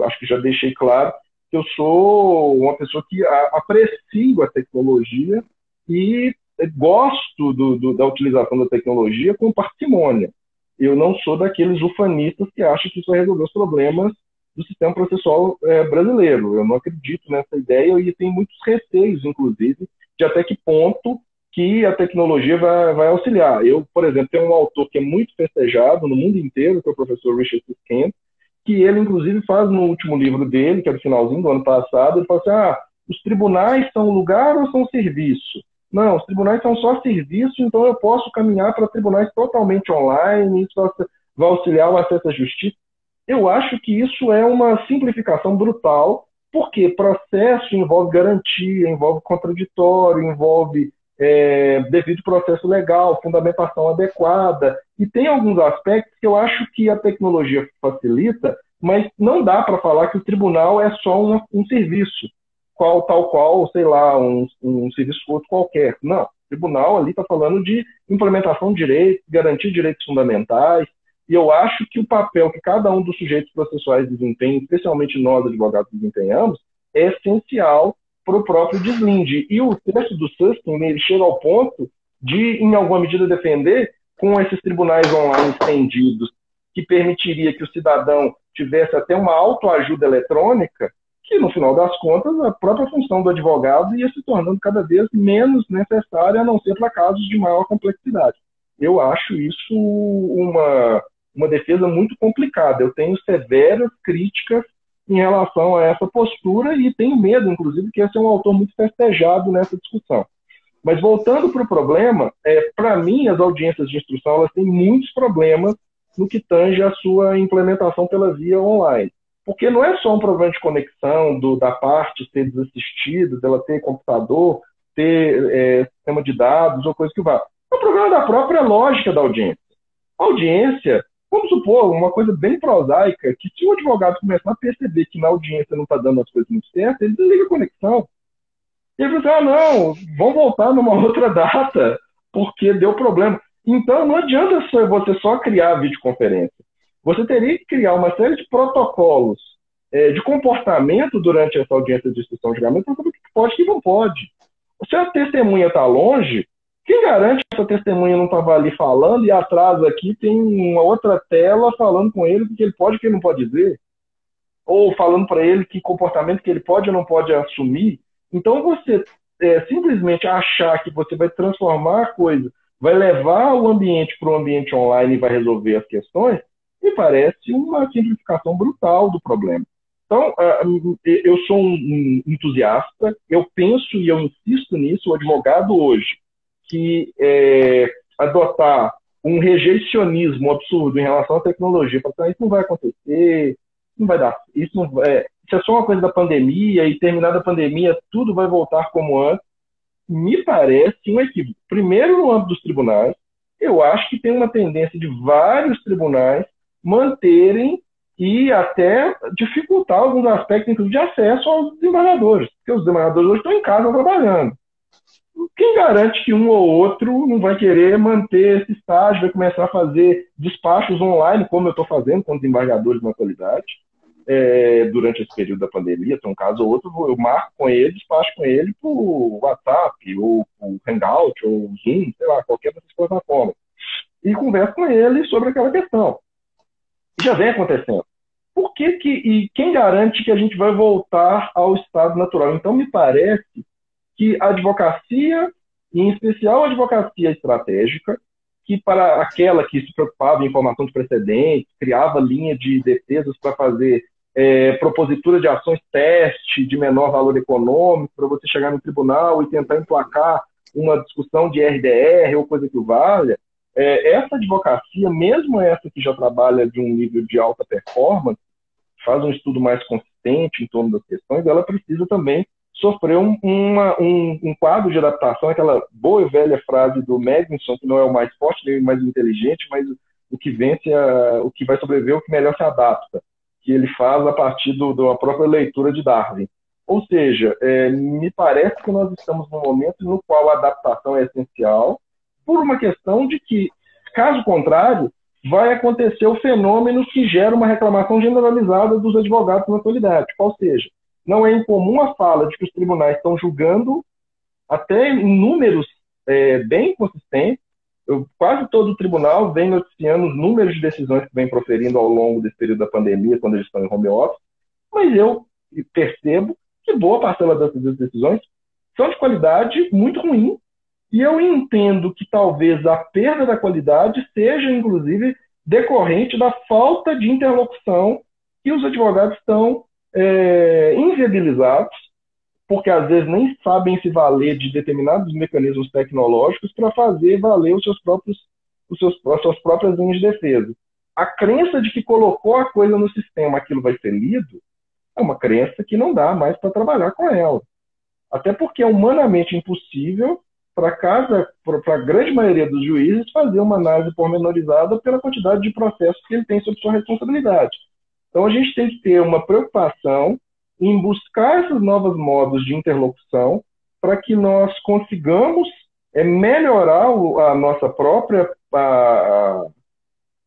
acho que já deixei claro, que eu sou uma pessoa que aprecio a tecnologia e gosto da utilização da tecnologia com parcimônia. Eu não sou daqueles ufanistas que acham que isso vai resolver os problemas do sistema processual brasileiro. Eu não acredito nessa ideia e tenho muitos receios, inclusive, de até que ponto que a tecnologia vai auxiliar. Eu, por exemplo, tenho um autor que é muito festejado no mundo inteiro, que é o professor Richard Susskind, que ele, inclusive, faz no último livro dele, que é do finalzinho do ano passado, ele fala assim, os tribunais são lugar ou são serviço? Não, os tribunais são só serviço, então eu posso caminhar para tribunais totalmente online, isso vai auxiliar o acesso à justiça. Eu acho que isso é uma simplificação brutal, porque processo envolve garantia, envolve contraditório, envolve devido processo legal, fundamentação adequada, e tem alguns aspectos que eu acho que a tecnologia facilita, mas não dá para falar que o tribunal é só um serviço, tal qual, sei lá, um serviço outro qualquer. Não, o tribunal ali está falando de implementação de direitos, garantir direitos fundamentais, e eu acho que o papel que cada um dos sujeitos processuais desempenha, especialmente nós, advogados, desempenhamos, é essencial para o próprio deslinde. E o texto do Susskind, ele chega ao ponto de, em alguma medida, defender, com esses tribunais online estendidos, que permitiria que o cidadão tivesse até uma autoajuda eletrônica, que, no final das contas, a própria função do advogado ia se tornando cada vez menos necessária, a não ser para casos de maior complexidade. Eu acho isso uma defesa muito complicada. Eu tenho severas críticas em relação a essa postura e tenho medo, inclusive, que esse é um autor muito festejado nessa discussão. Mas voltando para o problema, para mim, as audiências de instrução elas têm muitos problemas no que tange a sua implementação pela via online. Porque não é só um problema de conexão da parte ser desassistida, dela ter computador, ter sistema de dados ou coisa que vá. É um problema da própria lógica da audiência. A audiência, vamos supor, uma coisa bem prosaica, que se o advogado começar a perceber que na audiência não está dando as coisas muito certas, ele desliga a conexão. Ele fala assim, não, vamos voltar numa outra data, porque deu problema. Então, não adianta você só criar a videoconferência. você teria que criar uma série de protocolos de comportamento durante essa audiência de instrução de julgamento para saber o que pode e o que não pode. Se a testemunha está longe, quem garante que essa testemunha não estava ali falando e atrás aqui tem uma outra tela falando com ele o que ele pode e o que ele não pode dizer? Ou falando para ele que comportamento que ele pode ou não pode assumir? Então, você simplesmente achar que você vai transformar a coisa, vai levar o ambiente para o ambiente online e vai resolver as questões, me parece uma simplificação brutal do problema. Então, eu sou um entusiasta, eu penso e eu insisto nisso, o advogado hoje, que adotar um rejeicionismo absurdo em relação à tecnologia, para isso não vai acontecer, não vai dar, isso é só uma coisa da pandemia, e terminada a pandemia, tudo vai voltar como antes, me parece um equívoco. Primeiro, no âmbito dos tribunais, eu acho que tem uma tendência de vários tribunais manterem e até dificultar alguns aspectos, inclusive de acesso aos desembargadores, porque os desembargadores hoje estão em casa trabalhando. Quem garante que um ou outro não vai querer manter esse estágio, vai começar a fazer despachos online, como eu estou fazendo com desembargadores na atualidade, durante esse período da pandemia, tem um caso ou outro, eu marco com ele, despacho com ele por WhatsApp, ou por Hangout, ou Zoom, sei lá, qualquer dessas plataformas. E converso com ele sobre aquela questão. Já vem acontecendo. Por que e quem garante que a gente vai voltar ao estado natural? Então, me parece que a advocacia, e em especial a advocacia estratégica, que para aquela que se preocupava em informação de precedentes, criava linha de defesas para fazer propositura de ações teste de menor valor econômico, para você chegar no tribunal e tentar emplacar uma discussão de RDR ou coisa que o valha, essa advocacia, mesmo essa que já trabalha de um nível de alta performance, faz um estudo mais consistente em torno das questões, ela precisa também sofrer um quadro de adaptação, aquela boa e velha frase do Magnuson, que não é o mais forte nem o mais inteligente, mas o que vence, o que vai sobreviver, o que melhor se adapta, que ele faz a partir da própria leitura de Darwin. Ou seja, me parece que nós estamos num momento no qual a adaptação é essencial, por uma questão de que, caso contrário, vai acontecer o fenômeno que gera uma reclamação generalizada dos advogados na atualidade. Ou seja, não é incomum a fala de que os tribunais estão julgando até em números bem consistentes. Quase todo tribunal vem noticiando os números de decisões que vem proferindo ao longo desse período da pandemia, quando eles estão em home office, mas eu percebo que boa parcela dessas decisões são de qualidade muito ruim, e eu entendo que talvez a perda da qualidade seja, inclusive, decorrente da falta de interlocução que os advogados estão inviabilizados, porque às vezes nem sabem se valer de determinados mecanismos tecnológicos para fazer valer as suas próprias linhas de defesa. A crença de que colocou a coisa no sistema, aquilo vai ser lido, é uma crença que não dá mais para trabalhar com ela. Até porque é humanamente impossível para a grande maioria dos juízes fazer uma análise pormenorizada pela quantidade de processos que ele tem sob sua responsabilidade. Então a gente tem que ter uma preocupação em buscar esses novos modos de interlocução para que nós consigamos melhorar a nossa própria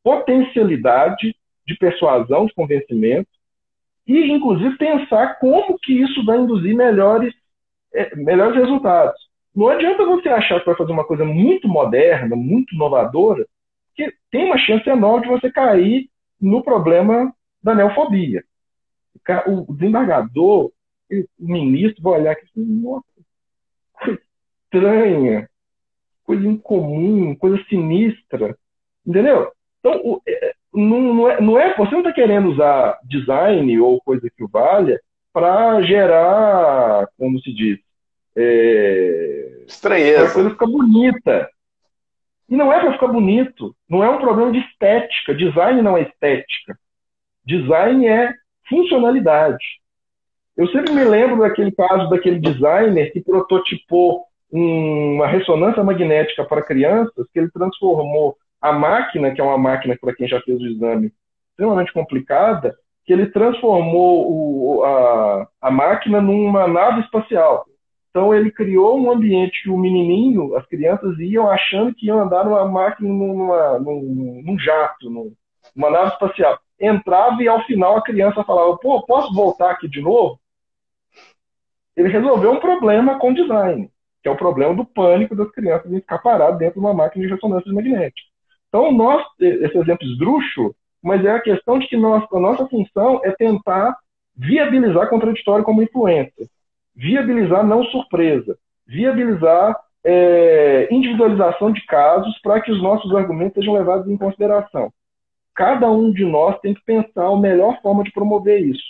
potencialidade de persuasão, de convencimento, e, inclusive, pensar como que isso vai induzir melhores resultados. Não adianta você achar que vai fazer uma coisa muito moderna, muito inovadora, que tem uma chance enorme de você cair no problema da neofobia. O desembargador, o ministro vai olhar aqui e dizer, nossa, coisa estranha, coisa incomum, coisa sinistra, entendeu? Então, você não está querendo usar design ou coisa que o valha para gerar, como se diz, estranheza. Para a coisa ficar bonita. E não é para ficar bonito. Não é um problema de estética. Design não é estética. Design é funcionalidade. Eu sempre me lembro daquele caso daquele designer que prototipou uma ressonância magnética para crianças, que ele transformou a máquina, que é uma máquina para quem já fez o exame extremamente complicada, que ele transformou a máquina numa nave espacial. Então ele criou um ambiente que o menininho, as crianças iam achando que iam andar numa máquina, num jato, uma nave espacial. Entrava e ao final a criança falava, pô, posso voltar aqui de novo? Ele resolveu um problema com design, que é o problema do pânico das crianças em ficar parado dentro de uma máquina de ressonância magnética. Então, esse exemplo esdrúxulo, mas é a questão de que a nossa função é tentar viabilizar contraditório como influência, viabilizar não surpresa, viabilizar individualização de casos para que os nossos argumentos sejam levados em consideração. Cada um de nós tem que pensar a melhor forma de promover isso,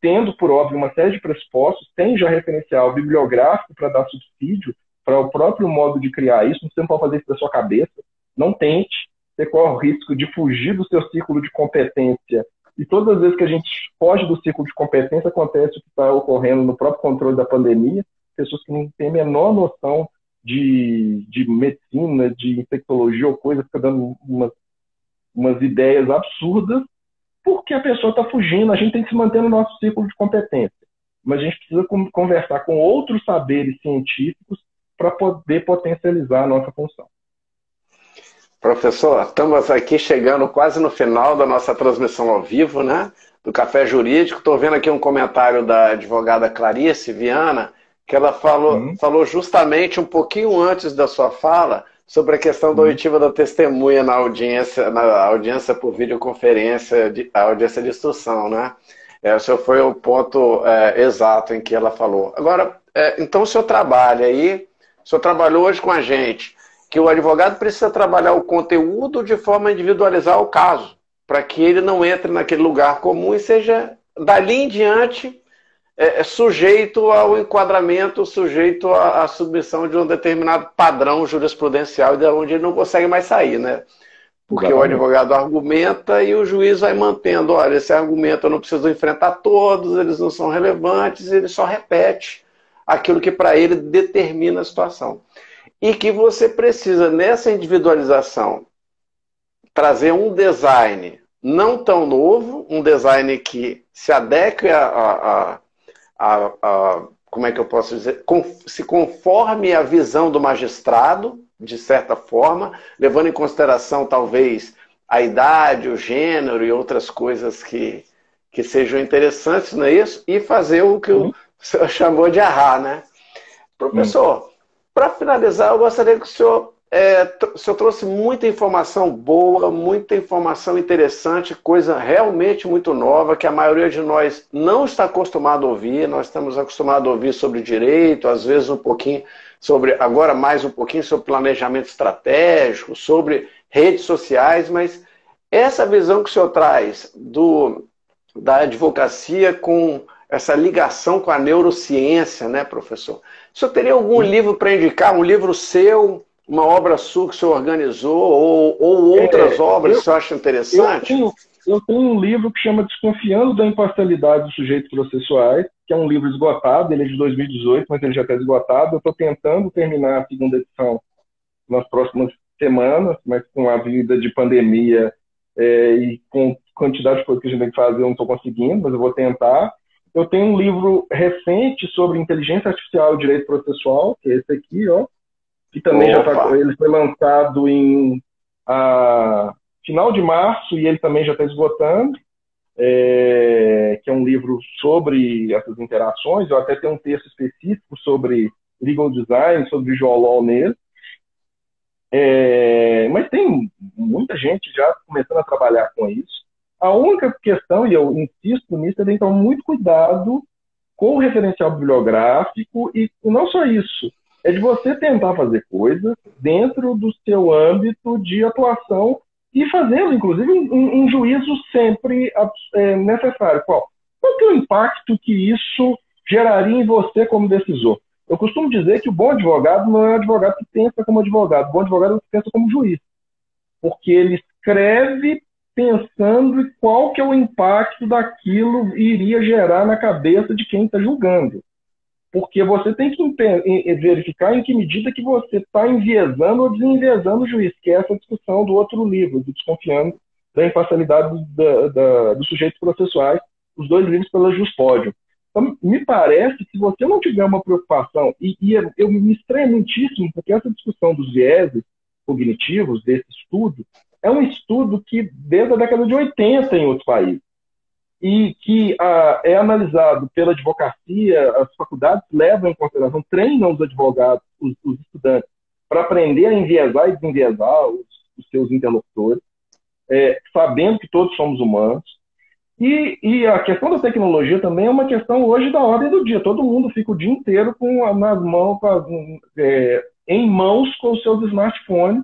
tendo, por óbvio, uma série de pressupostos, tem já referencial bibliográfico para dar subsídio para o próprio modo de criar isso, você não pode fazer isso da sua cabeça, não tente, você corre o risco de fugir do seu círculo de competência, e todas as vezes que a gente foge do círculo de competência, acontece o que está ocorrendo no próprio controle da pandemia, pessoas que não têm a menor noção de medicina, de infectologia ou coisa, fica dando umas ideias absurdas, porque a pessoa está fugindo. A gente tem que se manter no nosso círculo de competência, mas a gente precisa conversar com outros saberes científicos para poder potencializar a nossa função. Professor, estamos aqui chegando quase no final da nossa transmissão ao vivo, né? Do Café Jurídico. Estou vendo aqui um comentário da advogada Clarice Viana, que ela falou justamente um pouquinho antes da sua fala sobre a questão da oitiva da testemunha na audiência por videoconferência, a audiência de instrução, né? Esse foi o ponto exato em que ela falou. Agora, então o senhor trabalha aí, o senhor trabalhou hoje com a gente, que o advogado precisa trabalhar o conteúdo de forma a individualizar o caso, para que ele não entre naquele lugar comum e seja, dali em diante, sujeito ao enquadramento, sujeito à submissão de um determinado padrão jurisprudencial, de onde ele não consegue mais sair, né? Porque exatamente. O advogado argumenta e o juiz vai mantendo, olha, esse argumento eu não preciso enfrentar todos, eles não são relevantes, ele só repete aquilo que para ele determina a situação. E que você precisa, nessa individualização, trazer um design não tão novo, um design que se adeque como é que eu posso dizer, se conforme à visão do magistrado, de certa forma, levando em consideração, talvez, a idade, o gênero e outras coisas que sejam interessantes, não é isso? E fazer o que o senhor chamou de arrar, né? Professor, para finalizar, eu gostaria que o senhor trouxe muita informação boa, muita informação interessante, coisa realmente muito nova, que a maioria de nós não está acostumado a ouvir. Nós estamos acostumados a ouvir sobre direito, às vezes um pouquinho sobre, agora mais um pouquinho sobre planejamento estratégico, sobre redes sociais, mas essa visão que o senhor traz da advocacia com essa ligação com a neurociência, né, professor? O senhor teria algum livro para indicar, um livro seu, uma obra sua que o senhor organizou, ou outras obras que o senhor acha interessante? Eu tenho um livro que chama Desconfiando da Imparcialidade dos Sujeitos Processuais, que é um livro esgotado, ele é de 2018, mas ele já está esgotado. Eu estou tentando terminar a segunda edição nas próximas semanas, mas com a vida de pandemia e com quantidade de coisas que a gente tem que fazer, eu não estou conseguindo, mas eu vou tentar. Eu tenho um livro recente sobre inteligência artificial e direito processual, que é esse aqui, ó, que também ele foi lançado em final de março e ele também já está esgotando, que é um livro sobre essas interações. Eu até tenho um texto específico sobre legal design, sobre visual law nele. Mas tem muita gente já começando a trabalhar com isso. A única questão, e eu insisto nisso, é ter então muito cuidado com o referencial bibliográfico e não só isso, é de você tentar fazer coisas dentro do seu âmbito de atuação e fazendo, inclusive, um juízo sempre necessário. Qual que é o impacto que isso geraria em você como decisor? Eu costumo dizer que o bom advogado não é o advogado que pensa como advogado, o bom advogado é o que pensa como juiz, porque ele escreve pensando em qual que é o impacto daquilo iria gerar na cabeça de quem está julgando. Porque você tem que verificar em que medida que você está enviesando ou desenviesando o juiz, que é essa discussão do outro livro, do Desconfiando da Imparcialidade dos Sujeitos Processuais, os dois livros pela Juspódio. Então, me parece que se você não tiver uma preocupação, e eu me estranho muitíssimo, porque essa discussão dos vieses cognitivos, desse estudo, é um estudo que desde a década de 80 em outros países, e que é analisado pela advocacia. As faculdades levam em consideração, treinam os advogados, os estudantes, para aprender a enviesar e desenviesar os seus interlocutores, sabendo que todos somos humanos. E a questão da tecnologia também é uma questão hoje da ordem do dia. Todo mundo fica o dia inteiro nas mãos, em mãos com os seus smartphones,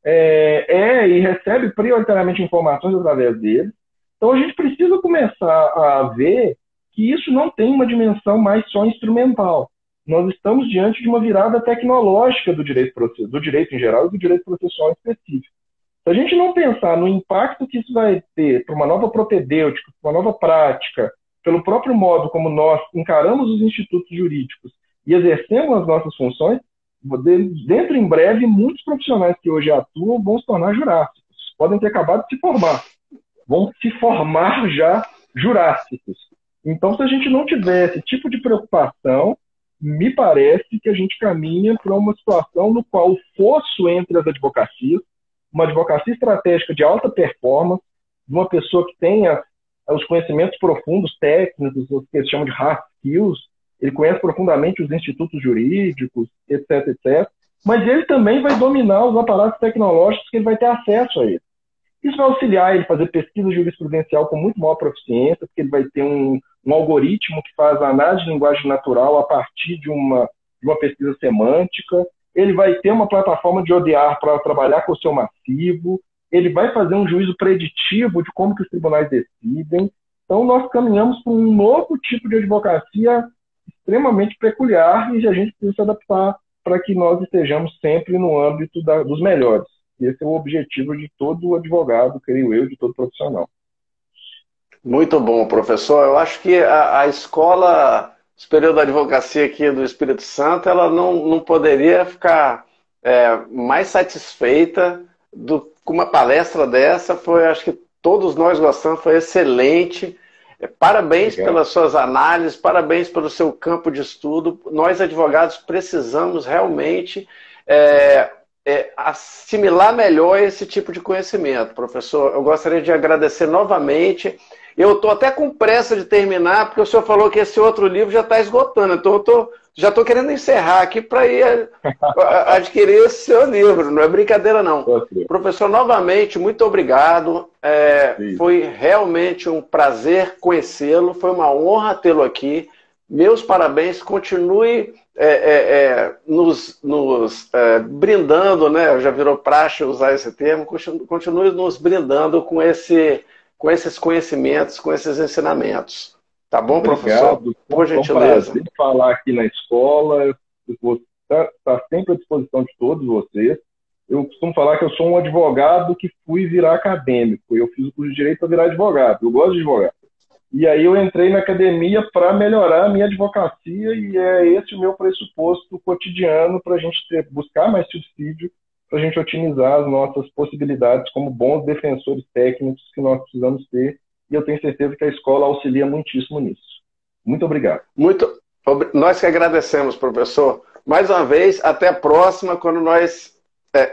e recebe prioritariamente informações através deles. Então a gente precisa começar a ver que isso não tem uma dimensão mais só instrumental. Nós estamos diante de uma virada tecnológica do direito em geral e do direito processual específico. Se a gente não pensar no impacto que isso vai ter para uma nova propedêutica, para uma nova prática, pelo próprio modo como nós encaramos os institutos jurídicos e exercemos as nossas funções, dentro em breve, muitos profissionais que hoje atuam vão se tornar jurássicos. Podem ter acabado de se formar. Vão se formar já jurássicos. Então, se a gente não tiver esse tipo de preocupação, me parece que a gente caminha para uma situação no qual o fosso entre as advocacias, uma advocacia estratégica de alta performance, de uma pessoa que tenha os conhecimentos profundos, técnicos, o que se chama de hard skills, ele conhece profundamente os institutos jurídicos, etc, etc, mas ele também vai dominar os aparatos tecnológicos que ele vai ter acesso a eles. Isso vai auxiliar ele a fazer pesquisa jurisprudencial com muito maior proficiência, porque ele vai ter um algoritmo que faz a análise de linguagem natural a partir de uma pesquisa semântica. Ele vai ter uma plataforma de ODR para trabalhar com o seu massivo. Ele vai fazer um juízo preditivo de como que os tribunais decidem. Então, nós caminhamos para um novo tipo de advocacia extremamente peculiar e a gente precisa se adaptar para que nós estejamos sempre no âmbito dos melhores. Esse é o objetivo de todo advogado, creio eu, de todo profissional. Muito bom, professor. Eu acho que a Escola Superior da Advocacia aqui do Espírito Santo, ela não poderia ficar mais satisfeita com uma palestra dessa. Acho que todos nós gostamos, foi excelente. Parabéns pelas suas análises, parabéns pelo seu campo de estudo. Nós, advogados, precisamos realmente assimilar melhor esse tipo de conhecimento. Professor, eu gostaria de agradecer novamente. Eu estou até com pressa de terminar, porque o senhor falou que esse outro livro já está esgotando. Então, já estou querendo encerrar aqui para ir adquirir esse seu livro. Não é brincadeira, não. Professor, novamente, muito obrigado. Foi realmente um prazer conhecê-lo. Foi uma honra tê-lo aqui. Meus parabéns. Continue nos brindando, né? Já virou praxe usar esse termo. Continue nos brindando com esses conhecimentos, com esses ensinamentos. Tá bom, professor? Por gentileza. Foi um prazer falar aqui na escola. Eu vou estar sempre à disposição de todos vocês. Eu costumo falar que eu sou um advogado que fui virar acadêmico. Eu fiz o curso de Direito para virar advogado. Eu gosto de advogado. E aí eu entrei na academia para melhorar a minha advocacia e é esse o meu pressuposto cotidiano para a gente buscar mais subsídio, para a gente otimizar as nossas possibilidades como bons defensores técnicos que nós precisamos ter. E eu tenho certeza que a escola auxilia muitíssimo nisso. Muito obrigado. Nós que agradecemos, professor. Mais uma vez, até a próxima, quando nós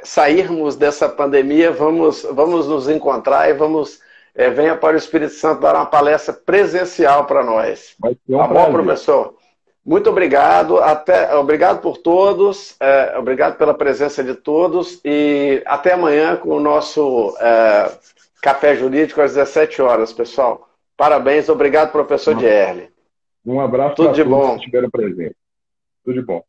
sairmos dessa pandemia, vamos nos encontrar e venha para o Espírito Santo dar uma palestra presencial para nós. Tá bom, professor? Muito obrigado. Obrigado por todos. Obrigado pela presença de todos. E até amanhã com o nosso Café Jurídico às 17 horas, pessoal. Parabéns. Obrigado, professor Dierle. Um abraço para todos que estiveram presentes. Tudo de bom.